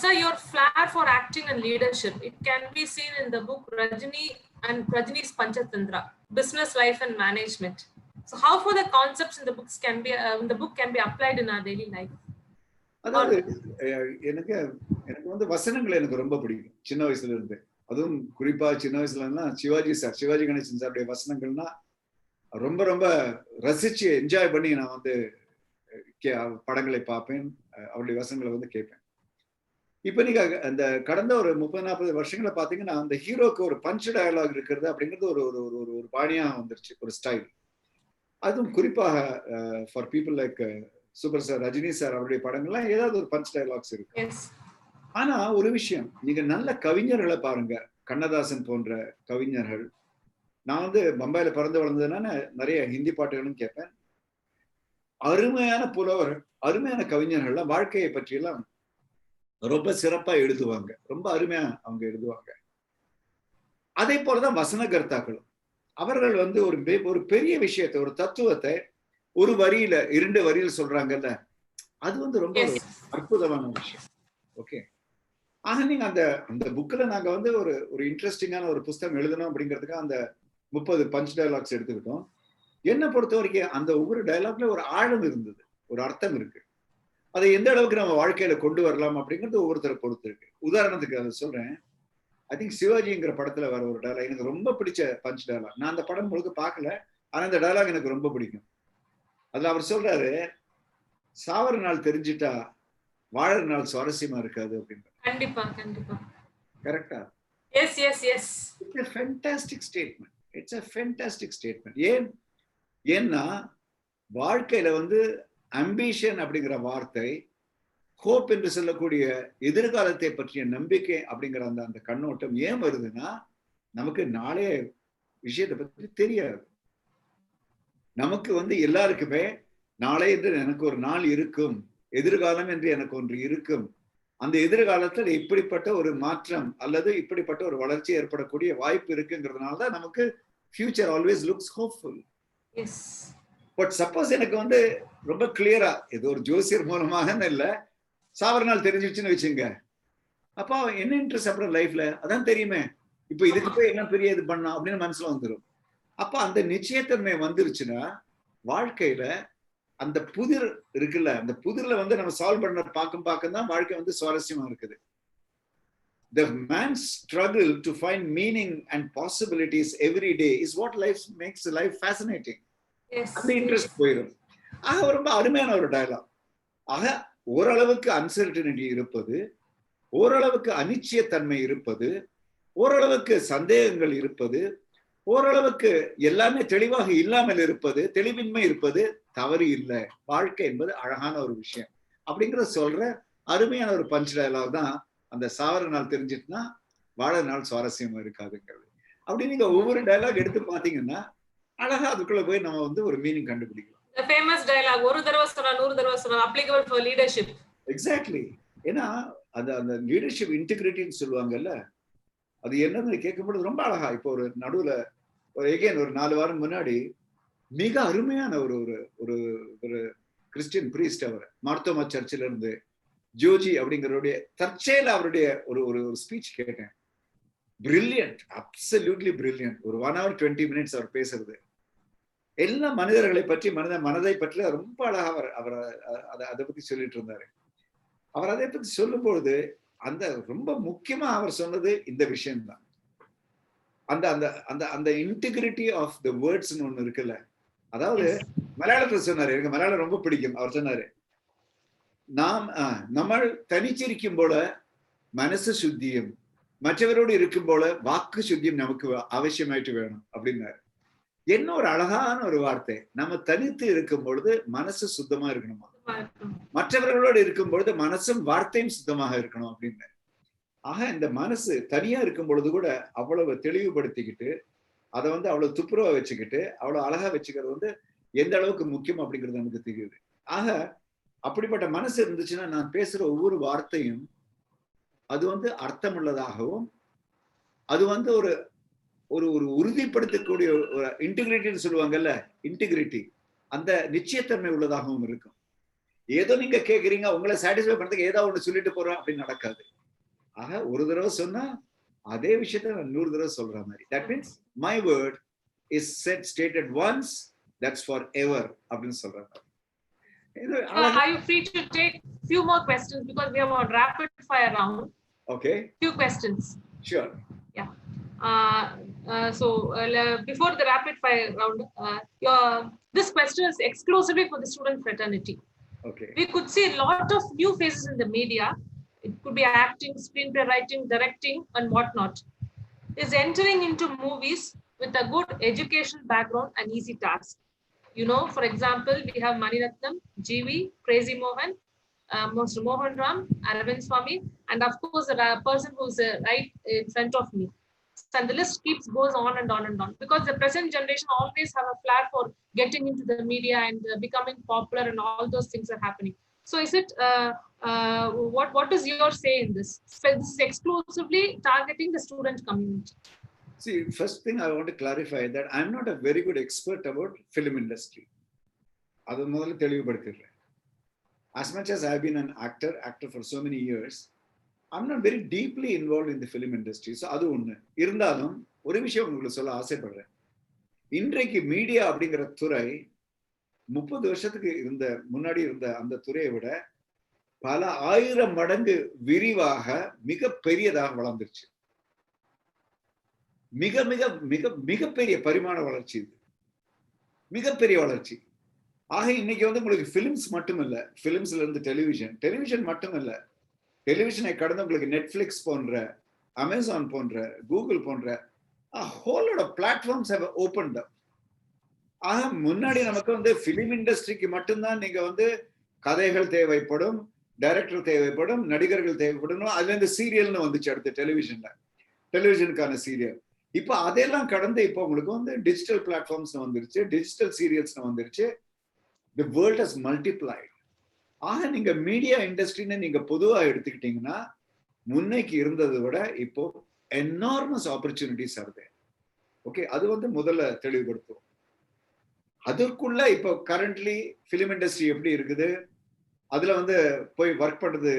Sir, your flair for acting and leadership, it can be seen in the book Rajini and Rajini's Panchatantra, Business Life and Management. So how for the concepts in the book can be applied in our daily life? அதாவது எனக்கு வந்து வசனங்கள் எனக்கு ரொம்ப பிடிக்கும் சின்ன வயசுல இருந்து. அதுவும் குறிப்பா சின்ன வயசுலன்னா சிவாஜி கணேசன் சாருடைய வசனங்கள்னா ரொம்ப ரொம்ப ரசிச்சு என்ஜாய் பண்ணி நான் வந்து படங்களை பார்ப்பேன், அவருடைய வசனங்களை வந்து கேட்பேன். இப்ப நீங்க அந்த கடந்த ஒரு 30-40 வருஷங்களை பாத்தீங்கன்னா அந்த ஹீரோக்கு ஒரு பஞ்ச் டயலாக் இருக்கிறது அப்படிங்கிறது ஒரு ஒரு ஒரு பாணியா வந்துருச்சு, ஒரு ஸ்டைல். அதுவும் குறிப்பாக for people like super star Rajini sir அவருடைய படங்கள்லாம் ஏதாவது ஒரு பஞ்ச் டயலாக்ஸ் இருக்கு. ஆனா ஒரு விஷயம், நீங்க நல்ல கவிஞர்களை பாருங்க, கண்ணதாசன் போன்ற கவிஞர்கள். நான் வந்து பம்பாயில பிறந்து வளர்ந்ததுனால நிறைய ஹிந்தி பாட்டுகளும் கேட்பேன். அருமையான புலவர், அருமையான கவிஞர்கள்லாம் வாழ்க்கையை பற்றியெல்லாம் ரொம்ப சிறப்பா எழுதுவாங்க, ரொம்ப அருமையா அவங்க எழுதுவாங்க. அதே போலதான் வசன கர்த்தாக்களும். அவர்கள் வந்து ஒரு பெரிய விஷயத்தை, ஒரு தத்துவத்தை ஒரு வரியில 2 வரியில சொல்றாங்கல்ல, அது வந்து ரொம்ப அற்புதமான விஷயம். ஓகே, ஆக நீங்க அந்த அந்த புக்ல நாங்க வந்து ஒரு இன்ட்ரெஸ்டிங்கான ஒரு புத்தகம் எழுதணும் அப்படிங்கிறதுக்கு அந்த 30 பஞ்ச் டயலாக்ஸ் எடுத்துக்கிட்டோம். என்னை பொறுத்த வரைக்கும் அந்த ஒவ்வொரு டயலாக்ல ஒரு ஆழம் இருந்தது, ஒரு அர்த்தம் இருக்கு. அதை எந்த அளவுக்கு நம்ம வாழ்க்கையில கொண்டு வரலாம் அப்படிங்கிறது ஒவ்வொருத்தரை பொறுத்து இருக்கு. உதாரணத்துக்கு அதை சொல்றேன், ஐ திங்க் சிவாஜிங்கிற படத்துல வர ஒரு டயலாக் எனக்கு ரொம்ப பிடிச்ச பஞ்ச் டயலாக். நான் அந்த படம் முழுக்க பார்க்கல, ஆனா இந்த டயலாக் எனக்கு ரொம்ப பிடிக்கும். அதுல அவர் சொல்றாரு, சாவர நாள் தெரிஞ்சிட்டா வாழற நாள் சுவாரஸ்யமா இருக்காது அப்படின்னு. கண்டிப்பா கண்டிப்பா. கரெக்டா? Yes yes yes. It's a fantastic statement. It's a fantastic statement. ஏன்னா வாழ்க்கையில வந்து அம்பிஷன் அப்படிங்கிற வார்த்தை, ஹோப் என்று சொல்லக்கூடிய எதிர்காலத்தை பற்றிய நம்பிக்கை அப்படிங்கிற அந்த கண்ணோட்டம் ஏன் வருதுன்னா, நமக்கு நாளைய விஷயத்தை பற்றி தெரியாது. நமக்கு வந்து எல்லாருக்குமே நாளை என்று எனக்கு ஒரு நாள் இருக்கும், எதிர்காலம் என்று எனக்கு ஒன்று இருக்கும். அந்த எதிர்காலத்தில் இப்படிப்பட்ட ஒரு மாற்றம் அல்லது இப்படிப்பட்ட ஒரு வளர்ச்சி ஏற்படக்கூடிய வாய்ப்பு இருக்குங்கிறதுனால தான் நமக்கு future always looks hopeful. But suppose எனக்கு வந்து ரொம்ப கிளியரா ஏதோ ஒரு ஜோசியர் மூலமாக இல்ல, சாவர நாள் தெரிஞ்சிச்சுன்னு வச்சுங்க, அப்போ என்ன இன்ட்ரெஸ்ட் அப்புறம் லைஃப்ல அதான் தெரியுமே, இப்ப இதுக்கு போய் என்ன பெரிய இது பண்ணலாம் அப்படின்னு மனசுல வந்துடும். அப்ப அந்த நிச்சயத்தன்மை வந்துருச்சுன்னா வாழ்க்கையில அந்த புதிர் இருக்குல்ல, அந்த புதிர்ல வந்து நம்ம சால்வ் பண்ண பார்க்க தான் வாழ்க்கை வந்து சுவாரஸ்யமா இருக்குது. The man's struggle to find meaning and possibilities every day is what makes life fascinating. அந்த இன்ட்ரெஸ்ட் போயிடும். ஆக ரொம்ப அருமையான ஒரு டயலாக். ஆக ஓரளவுக்கு அன்சர்டனிட்டி இருப்பது, ஓரளவுக்கு அனிச்சயத்தன்மை இருப்பது, ஓரளவுக்கு சந்தேகங்கள் இருப்பது, ஓரளவுக்கு எல்லாமே தெளிவாக இல்லாமல் இருப்பது, தெளிவின்மை இருப்பது தவறு இல்லை. வாழ்க்கை என்பது அழகான ஒரு விஷயம் அப்படிங்கிற சொல்ற அருமையான ஒரு பஞ்ச் டயலாக் தான் அந்த சாவர நாள் தெரிஞ்சிட்டுனா வாழ நாள் சுவாரஸ்யமா இருக்காதுங்கிறது. அப்படி நீங்க ஒவ்வொரு டயலாக் எடுத்து பாத்தீங்கன்னா அழகா அதுக்குள்ள போய் நம்ம வந்து ஒரு மீனிங் கண்டுபிடிக்கலாம். The famous dialogue, ஒரு தடவை சொன்னா 100 தடவை சொன்னா applicable for leadership. Exactly. ஏன்னா அந்த லீடர்ஷிப் இன்டெகிரிட்டின்னு சொல்லுவாங்கல்ல, அது என்னன்னு கேட்கும்போது ரொம்ப அழகா. இப்போ ஒரு நடுவுல ஒரு 4 வாரம் முன்னாடி மிக அருமையான ஒரு ஒரு ஒரு கிறிஸ்டியன் பிரீஸ்ட், அவர் மார்த்தோமா சர்ச்சில் இருந்து ஜோஜி அப்படிங்கிறவருடைய தற்செயல அவருடைய ஒரு ஒரு ஸ்பீச் கேட்டேன். Brilliant, absolutely brilliant. ஒரு 1 hour 20 minutes அவர் பேசுறது எல்லா மனிதர்களை பற்றி, மனதை பற்றி ரொம்ப அழகா அவர் அதை பத்தி சொல்லிட்டு இருந்தாரு. அவர் அதை பத்தி சொல்லும் பொழுது அந்த ரொம்ப முக்கியமா அவர் சொன்னது இந்த விஷயம்தான். அந்த அந்த அந்த அந்த இன்டிகிரிட்டி ஆஃப் த வேர்ட்ஸ்னு ஒண்ணு இருக்குல்ல. அதாவது மலையாளத்துல சொன்னாரு, எனக்கு மலையாளம் ரொம்ப பிடிக்கும். அவர் சொன்னாரு, നമ്മൾ തനിച്ചിരിക്കും போல മനസ്സ് ശുദ്ധിയും மற்றவரோடு இருக்கும் போல வாக்கு சுத்தியும் நமக்கு அவசியமாயிட்டு வேணும் அப்படின்னாரு. என்ன ஒரு அழகான ஒரு வார்த்தை. நம்ம தனித்து இருக்கும் பொழுது மனசு சுத்தமா இருக்கணுமா, மற்றவர்களோடு இருக்கும் பொழுது மனசும் வார்த்தையும் சுத்தமாக இருக்கணும் அப்படின்னு. ஆக இந்த மனசு தனியா இருக்கும் பொழுது கூட அவ்வளவு தெளிவுபடுத்திக்கிட்டு அதை அவ்வளவு துப்புரவா வச்சுக்கிட்டு அவ்வளவு அழகா வச்சுக்கிறது எந்த அளவுக்கு முக்கியம் அப்படிங்கிறது நமக்கு தெரியுது. ஆக அப்படிப்பட்ட மனசு இருந்துச்சுன்னா நான் பேசுற ஒவ்வொரு வார்த்தையும் அது அர்த்தமுள்ளதாகவும் அது ஒரு ஒரு ஒரு உறுதிப்படுத்தக்கூடிய ஒரு இன்டிகிரிட்டின்னு சொல்லுவாங்கல்ல, இன்டிகிரிட்டி, அந்த நிச்சயத்தன்மை உள்ளதாகவும் இருக்கும். ஏதோ நீங்க கேட்குறீங்க, உங்களை சாட்டிஸ்ஃபை பண்றதுக்கு ஏதோ ஒன்று சொல்லிட்டு போறோம் அப்படின்னு நடக்காது. ஆக ஒரு தடவை சொன்னா அதே விஷயத்த நான் 100 தடவை சொல்ற மாதிரி. That means my word is stated once, that's for ever அப்படின்னு சொல்றாங்க. Are you free to take few more questions because we have a rapid fire round? Okay. Few questions. Sure. Yeah. Before the rapid fire round, this question is exclusively for the student fraternity. Okay. We could see a lot of new faces in the media. It could be acting, screenplay writing, directing, and whatnot. Is entering into movies with a good education background an easy task? You know, for example, we have Maniratnam, GV, Crazy Mohan, Mr. Mohan Ram, Arvind Swamy, and of course, a person who's right in front of me. And the list goes on and on and on, because the present generation always have a flair for getting into the media and becoming popular, and all those things are happening. So is it, what is your say in this? So this is exclusively targeting the student community. See, first thing I want to clarify that I'm not a very good expert about film industry. Adu modala telivupaduthiren. As much as I've been an actor for so many years, I'm not very deeply involved in the film industry. So adu onnu. Irundhalum oru vishayam ungalku solla aasaippadren. இன்றைக்கு media அப்படிங்கிற துறை 30 வருஷத்துக்கு முன்னாடி இருந்த அந்த துறையை விட பல 1000 மடங்கு விரிவாக மிக பெரியதாக வளர்ந்துருச்சு. மிக மிக மிக மிகப்பெரிய பரிமாண வளர்ச்சி, இது மிகப்பெரிய வளர்ச்சி. ஆக இன்னைக்கு உங்களுக்கு பிலிம்ஸ் மட்டும் இல்ல, பிலிம்ஸ்ல இருந்து டெலிவிஷன் மட்டும் இல்ல, டெலிவிஷனை கடந்து உங்களுக்கு நெட்ஃபிளிக்ஸ் போன்ற, அமேசான் போன்ற, கூகுள் போன்ற a whole lot of platforms have opened up. ஆக முன்னாடி நமக்கு பிலிம் இண்டஸ்ட்ரிக்கு மட்டும்தான் நீங்க கதைகள் தேவைப்படும், டைரக்டர் தேவைப்படும், நடிகர்கள் தேவைப்படணும், அதுல இருந்து சீரியல்னு வந்துச்சு. அடுத்து டெலிவிஷனுக்கான சீரியல். இப்ப அதெல்லாம் கடந்து இப்ப உங்களுக்கு டிஜிட்டல் பிளாட்ஃபார்ம்ஸ் வந்துருச்சு, டிஜிட்டல் சீரியல்ஸ் வந்துருச்சு. the world has multiplied. ஆக நீங்க மீடியா இண்டஸ்ட்ரின்னு நீங்க பொதுவா எடுத்துக்கிட்டீங்கன்னா முன்னைக்கு இருந்ததை விட இப்போ எனார்மஸ் ஆப்பர்ச்சுனிட்டிஸ் ஆகுது. ஓகே, அது முதல்ல தெளிவுபடுத்தும். அதுக்குள்ள இப்போ கரண்ட்லி பிலிம் இண்டஸ்ட்ரி எப்படி இருக்குது, அதுல போய் ஒர்க் பண்றது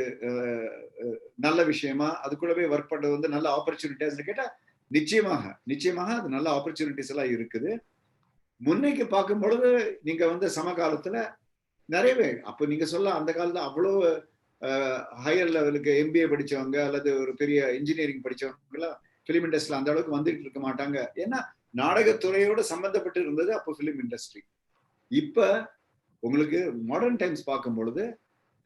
நல்ல விஷயமா, அதுக்குள்ள போய் ஒர்க் பண்றது நல்ல ஆப்பர்ச்சுனிட்டிஸ் கேட்டா நிச்சயமாக அது நல்ல ஆப்பர்ச்சுனிட்டிஸ் எல்லாம் இருக்குது. முன்னைக்கு பார்க்கும் பொழுது நீங்க சமகாலத்துல நிறையவே, அப்ப நீங்க சொல்ல அந்த காலத்துல அவ்வளவு ஹையர் லெவலுக்கு MBA படிச்சவங்க அல்லது ஒரு பெரிய இன்ஜினியரிங் படிச்சவங்க எல்லாம் பிலிம் இண்டஸ்ட்ரியில அந்த அளவுக்கு வந்துட்டு இருக்க மாட்டாங்க. ஏன்னா நாடகத்துறையோட சம்பந்தப்பட்டு இருந்தது அப்போ பிலிம் இண்டஸ்ட்ரி. இப்ப உங்களுக்கு மாடர்ன் டைம்ஸ் பார்க்கும் பொழுது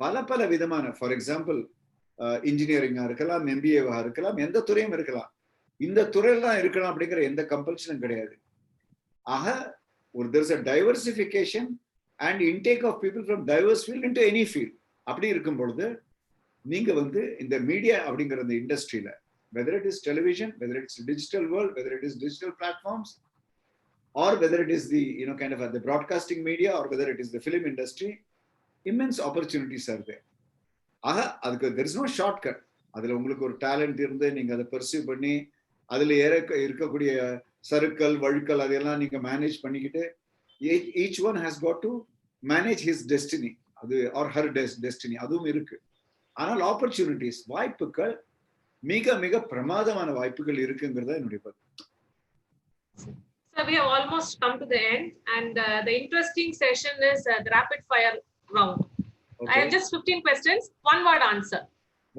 பல விதமான, ஃபார் எக்ஸாம்பிள் இன்ஜினியரிங்கா இருக்கலாம், MBA-வா இருக்கலாம், எந்த துறையும் இருக்கலாம், இந்த துறையில தான் இருக்கலாம் அப்படிங்கிற எந்த கம்பல்ஷனும் கிடையாது. ஆக there's a diversification and intake of people from diverse field into any field. அப்படி இருக்கும் பொழுது நீங்க இந்த மீடியா அப்படிங்கிற இந்த இண்டஸ்ட்ரியில, whether it is television, whether it's digital world, whether it is digital platforms, or whether it is the kind of the broadcasting media, or whether it is the film industry, immense opportunities are there. ஆக அதுக்கு there is no shortcut. அதுல உங்களுக்கு ஒரு talent இருந்து நீங்க அதை pursue பண்ணி அதுல இருக்கக்கூடிய சறுக்கல் வழுக்கல் அதெல்லாம் நீங்க மேனேஜ் பண்ணிக்கிட்டு, each one has got to manage his destiny, அது or her destiny, அதுவும் இருக்கு. ஆனால் ஆப்பர்ச்சுனிட்டிஸ், வாய்ப்புகள் மிக மிக பிரமாதமான வாய்ப்புகள் இருக்குங்கிறத என்னுடைய கருத்து. So we have almost come to the end, and the interesting session is the rapid fire round. Okay. I have just 15 questions, one word answer.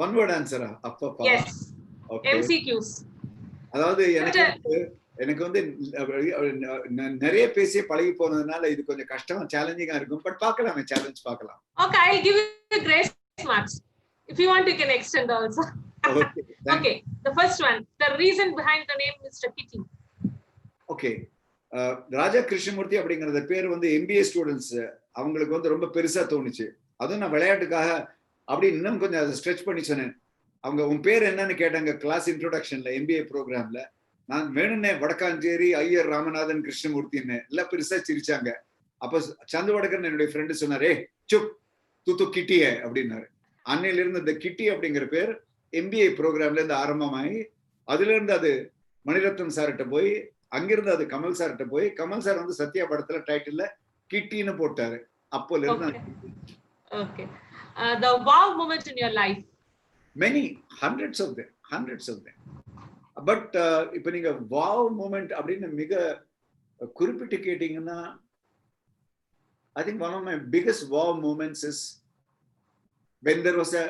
One word answer. Appapa. Yes. Okay. MCQs. அதாவது எனக்கு வந்து நிறைய பேசிய பழகி போனதுனால இது கொஞ்சம் கஷ்டம் சேலஞ்சிங்கா இருக்கும் பட் பார்க்கலாமே சேலஞ்ச் பார்க்கலாம். Okay, I'll give you grace marks. If you want, you can extend also. Okay, the first one, the reason behind the name Mr. Kitty. Okay, ராஜா கிருஷ்ணமூர்த்தி அப்படிங்கறது பேர் வந்து MBA ஸ்டூடெண்ட்ஸ் அவங்களுக்கு வந்து ரொம்ப பெருசா தோணுச்சு. அதுவும் நான் விளையாட்டுக்காக அப்படி இன்னும் கொஞ்சம் அதை ஸ்ட்ரெச் பண்ணி சொன்னேன். அவங்க உன் பேர் என்னன்னு கேட்டாங்க கிளாஸ் இன்ட்ரோடக்ஷன்ல MBA ப்ரோக்ராம்ல. நான் வேணும்னே வடக்காஞ்சேரி ஐயர் ராமநாதன் கிருஷ்ணமூர்த்தின்னு எல்லாம் பெருசா சிரிச்சாங்க. அப்ப சந்து வடக்கன் என்னுடைய ஃப்ரெண்டு சொன்னாரே சுப் தூத்து கிட்டியே அப்படின்னாரு. அன்னையில இருந்து இந்த கிட்டி அப்படிங்கிற பேர் MBA ப்ரோக்ராம்ல இருந்து ஆரம்பமாயி அதுல இருந்து அது மணிரத்னம் சார்கிட்ட போய் அங்கிருந்து அது கமல் சார்கிட்ட போய் கமல் சார் வந்து சத்யா படத்துல டைட்டில்ல கிட்டின்னு போட்டாரு. அப்போல இருந்து Okay. The wow moment in your life. Many hundreds of them. But இப்ப நீங்க wow moment அப்படின்னு மிக குறிப்பிட்டு கேட்டீங்கன்னா I think one of my biggest wow moments is when there was a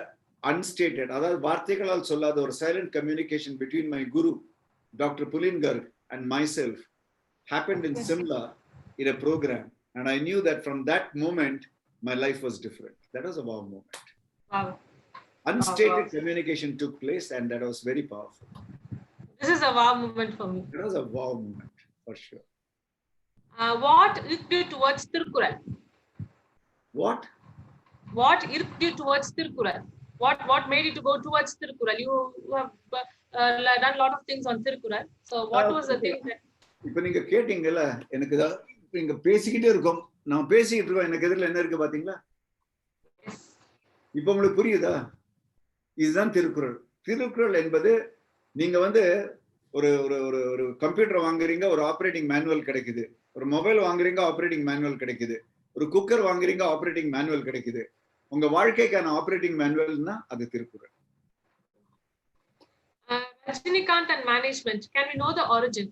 unstated, அதாவது வார்த்தைகளால் சொல்லாத ஒரு silent communication between my guru, Dr. Pulin Garg, and myself happened in Simla in a program. And I knew that from that moment, my life was different. That was a wow moment. Wow. Unstated communication took place and that was very powerful. This is a wow moment for me. That was a wow moment, for sure. What irked you towards Tirukkural? What? What irked you towards Tirukkural? What made you to go towards Tirukkural? You have done a lot of things on Tirukkural. So what was the thing that... இப்ப நீங்க கேட்டீங்கல்ல எனக்கு நீங்க பேசிக்கிட்டே இருக்கோம் நான் பேசிக்கிட்டு இருக்கோம் எனக்கு எதிரில் என்ன இருக்கு பாத்தீங்களா இப்ப உங்களுக்கு புரியுதா இதுதான் திருக்குறள் திருக்குறள் என்பது நீங்க வந்து ஒரு ஒரு ஒரு ஒரு கம்ப்யூட்டர் வாங்குறீங்க ஒரு ஆப்ரேட்டிங் மேனுவல் கிடைக்குது ஒரு மொபைல் வாங்குறீங்க ஆப்ரேட்டிங் மேனுவல் கிடைக்குது ஒரு குக்கர் வாங்குறீங்க ஆப்ரேட்டிங் மேனுவல் கிடைக்குது உங்க வாழ்க்கைக்கான ஆப்ரேட்டிங் மேனுவல்னா அது Thirukkural Rajinikanth and management, can we know the origin?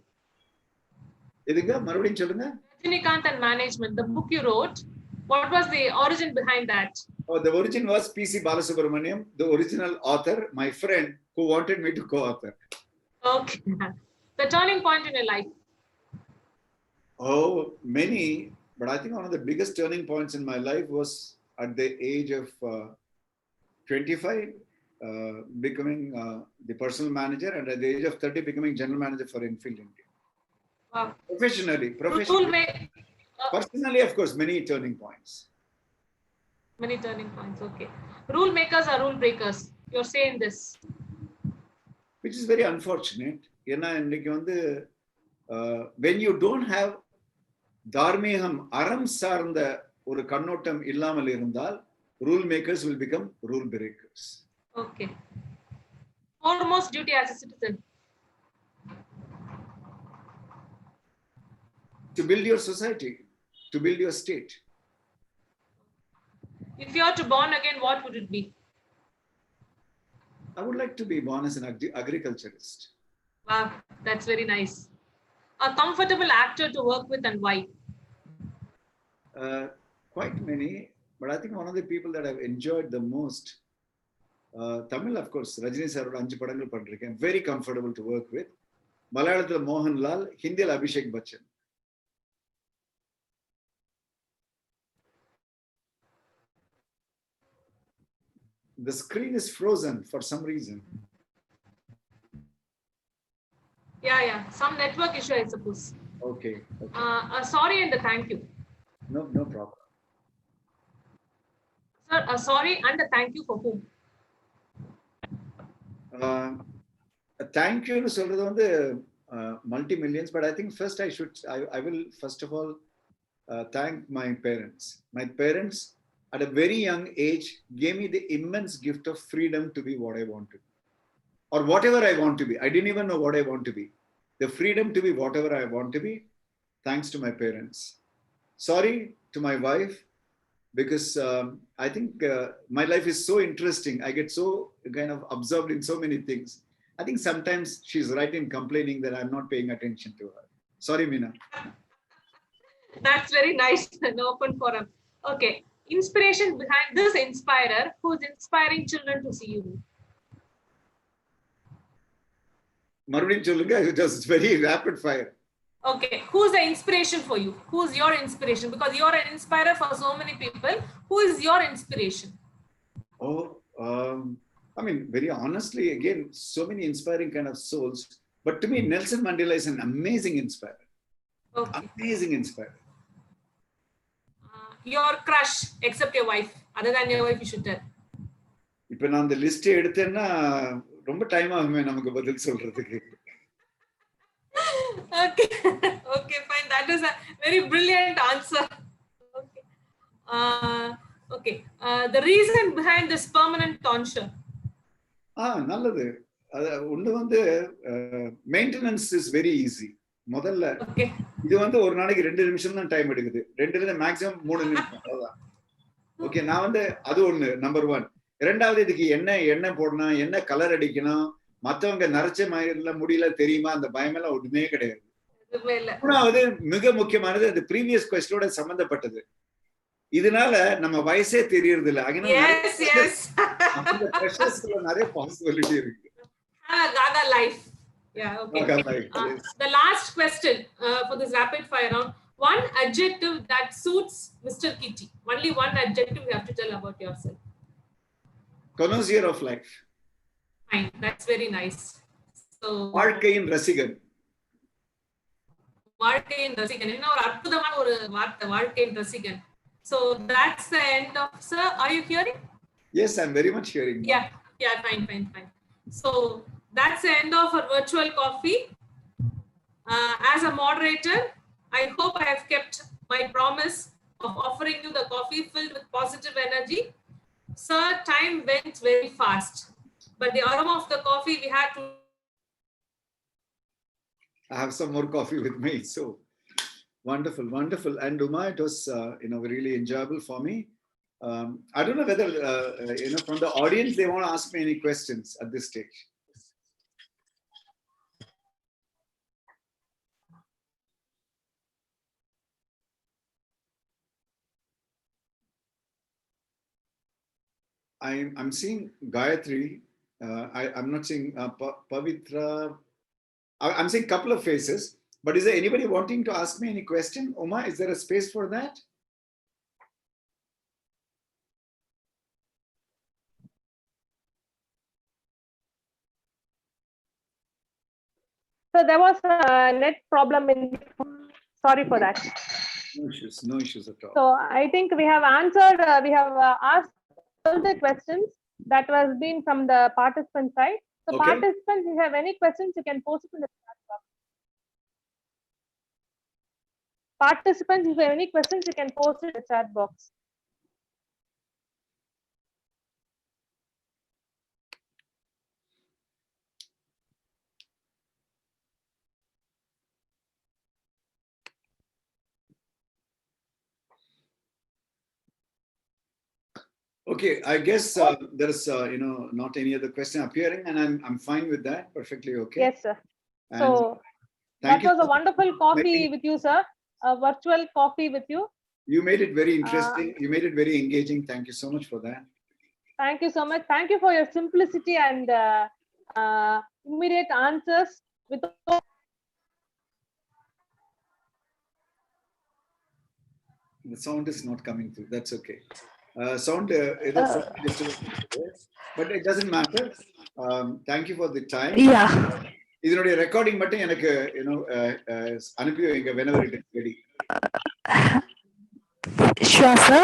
எதுங்க மறுபடியும் சொல்லுங்க Rajinikanth and management, the book you wrote, what was the origin behind that? Oh, the origin was P.C. Balasubramaniam, the original author, my friend who wanted me to co-author. Okay. The turning point in your life? Oh, many, but I think one of the biggest turning points in my life was at the age of 25, becoming the personal manager, and at the age of 30, becoming general manager for Enfield India. Wow. Professionally. Personally, of course, many turning points. Many turning points, okay. Rule makers are rule breakers. You're saying this. Which is very unfortunate. When you don't have dharmiham, aram sarnda ஒரு கண்ணோட்டம் இல்லாமல் இருந்தால் rule makers will become rule breakers. Okay. Foremost duty as a citizen. To build your society, to build your state. If you are to born again, what would it be? I would like to be born as an agriculturist. Wow, that's very nice. A comfortable actor to work with and why? Quite many, but I think one of the people that I've enjoyed the most, Tamil, of course, Rajini sir, 5 padangal pandrikken, very comfortable to work with. Malayalam Mohanlal, Hindi Abhishek Bachchan. The screen is frozen for some reason. Yeah. Some network issue, I suppose. Okay. Sorry and a thank you. No problem. Sir, sorry and a thank you for whom? Thank you to சொல்றது வந்து multi-millions, but I think first I will first of all thank my parents. My parents at a very young age gave me the immense gift of freedom to be what I want to be or whatever I want to be. I didn't even know what I want to be. The freedom to be whatever I want to be, thanks to my parents. Sorry to my wife, because I think my life is so interesting. I get so kind of absorbed in so many things. I think sometimes she's right in complaining that I'm not paying attention to her. Sorry, Meena. That's very nice and open forum. Okay. Inspiration behind this inspirer who's inspiring children to see you. மறுபடியும் சொல்லுங்க. It was very rapid fire. Okay, who's the inspiration for you? Who's your inspiration? Because you're an inspirer for so many people. Who is your inspiration? Oh, I mean, very honestly, again, so many inspiring kind of souls. But to me, Nelson Mandela is an amazing inspirer. Okay. Amazing inspirer. Your crush, except your wife. Other than your wife, you should tell. இப்போ நான் அந்த list எடுத்தேன்னா ரொம்ப time ஆகுமே நமக்கு பதில் சொல்றதுக்கு. Okay, okay, fine. That is a very brilliant answer. Okay, okay. The reason behind this permanent tonsure. நல்லது. அது ஒண்ணு வந்து மெயின்டெனன்ஸ் இஸ் வெரி ஈஸி. முதல்ல இது வந்து ஒரு நாளைக்கு 2 நிமிஷம் தான் டைம் எடுக்குது. 2 இருந்து மேக்ஸிமம் 3 நிமிஷம் அவ்வளவுதான். ஓகே, நான் வந்து அது ஒண்ணு நம்பர் 1. இரண்டாவது, இதுக்கு என்ன போடணும், என்ன கலர் அடிக்கணும், மத்தவங்க நரைச்ச மாதிரி முடியல தெரியுமா, அந்த பயமெல்லாம் ஒண்ணுமே கிடையாது. மூணாவது மிக முக்கியமானது, அது ப்ரீவியஸ் கொஸ்டினோட சம்பந்தப்பட்டது. இதனால நம்ம வயசே தெரியறது இல்ல. நிறைய பாசிபிலிட்டி இருக்கு. Gaga life. Yeah, okay. The last question for this rapid fire round. One adjective that suits Mr. Kitty. Only one adjective you have to tell about yourself. Connoisseur of life. Fine, that's very nice. So வாழ்க்கையின் ரசிகன். வாழ்க்கையின் ரசிகன் என்ன ஒரு அற்புதமான ஒரு வார்த்தை, வாழ்க்கையின் ரசிகன். So that's the end of, sir, are you hearing? Yes, I'm very much hearing. Yeah, fine. So that's the end of our virtual coffee. As a moderator, I hope I have kept my promise of offering you the coffee filled with positive energy. Sir, time went very fast, but the aroma of the coffee we had to. I have some more coffee with me, so wonderful. And Uma, it was really enjoyable for me. I don't know whether from the audience they want to ask me any questions at this stage. I'm seeing Gayatri. I'm not seeing Pavitra. I'm seeing a couple of faces. But is there anybody wanting to ask me any question? Uma, is there a space for that? So there was a net problem sorry for that. No issues at all. So I think we have answered, we have asked all the questions that was been from the participant side. So okay. Participants, if you have any questions, you can post it in the chat box. Participants, if you have any questions, you can post it in the chat box. Okay, I guess there is not any other question appearing, and I'm fine with that. Perfectly okay. Yes, sir. And so that was a wonderful coffee making, with you, sir. A virtual coffee with you. You made it very interesting. You made it very engaging. Thank you so much for that. Thank you so much. Thank you for your simplicity and immediate answers. The sound is not coming through. That's okay. Sound, but it doesn't matter. Thank you for the time. Yeah. இதனுடைய recording மட்டும் எனக்கு அனுப்பி வைங்க whenever it is ready. Sure, sir.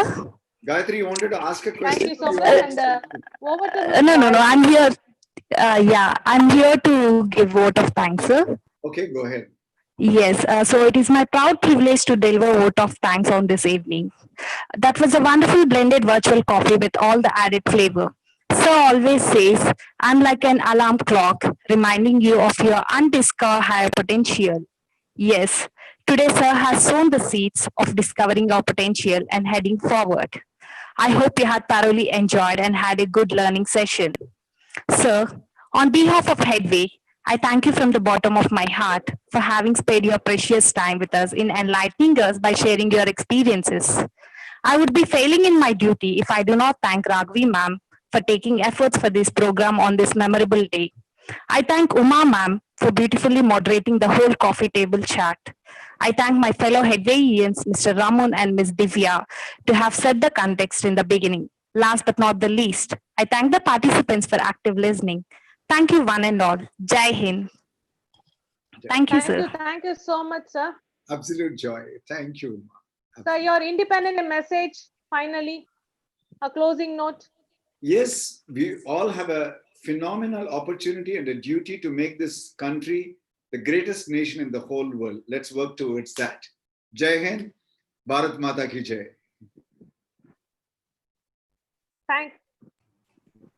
Gayatri, you wanted to ask a question? Thank you so much. And over to No. I'm here. I'm here to give vote of thanks, sir. Okay, go ahead. Yes, so it is my proud privilege to deliver vote of thanks on this evening. That was a wonderful blended virtual coffee with all the added flavor. Sir always says, I'm like an alarm clock, reminding you of your undiscovered higher potential. Yes, today Sir has sown the seeds of discovering our potential and heading forward. I hope you had thoroughly enjoyed and had a good learning session. Sir, on behalf of Headway, I thank you from the bottom of my heart for having spared your precious time with us in enlightening us by sharing your experiences. I would be failing in my duty if I do not thank Raghavi ma'am for taking efforts for this program on this memorable day. I thank Uma ma'am for beautifully moderating the whole coffee table chat. I thank my fellow Headwayians, Mr. Raman and Ms. Divya, to have set the context in the beginning. Last but not the least, I thank the participants for active listening. Thank you, one and all. Jai Hind. Thank you, sir. Thank you so much, sir. Absolute joy. Thank you. Sir, your independent message, finally, a closing note. Yes, we all have a phenomenal opportunity and a duty to make this country the greatest nation in the whole world. Let's work towards that. Jai Hind, Bharat Mata ki Jai.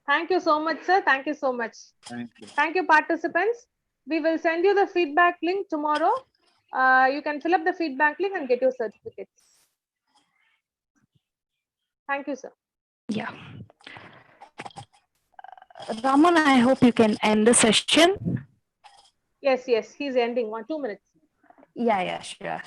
Thank you so much, sir. Thank you so much. Thank you. Thank you, participants. We will send you the feedback link tomorrow. You can fill up the feedback link and get your certificates. Thank you, sir. Yeah. Raman, I hope you can end the session. Yes, he's ending. 2 minutes. Yeah, sure.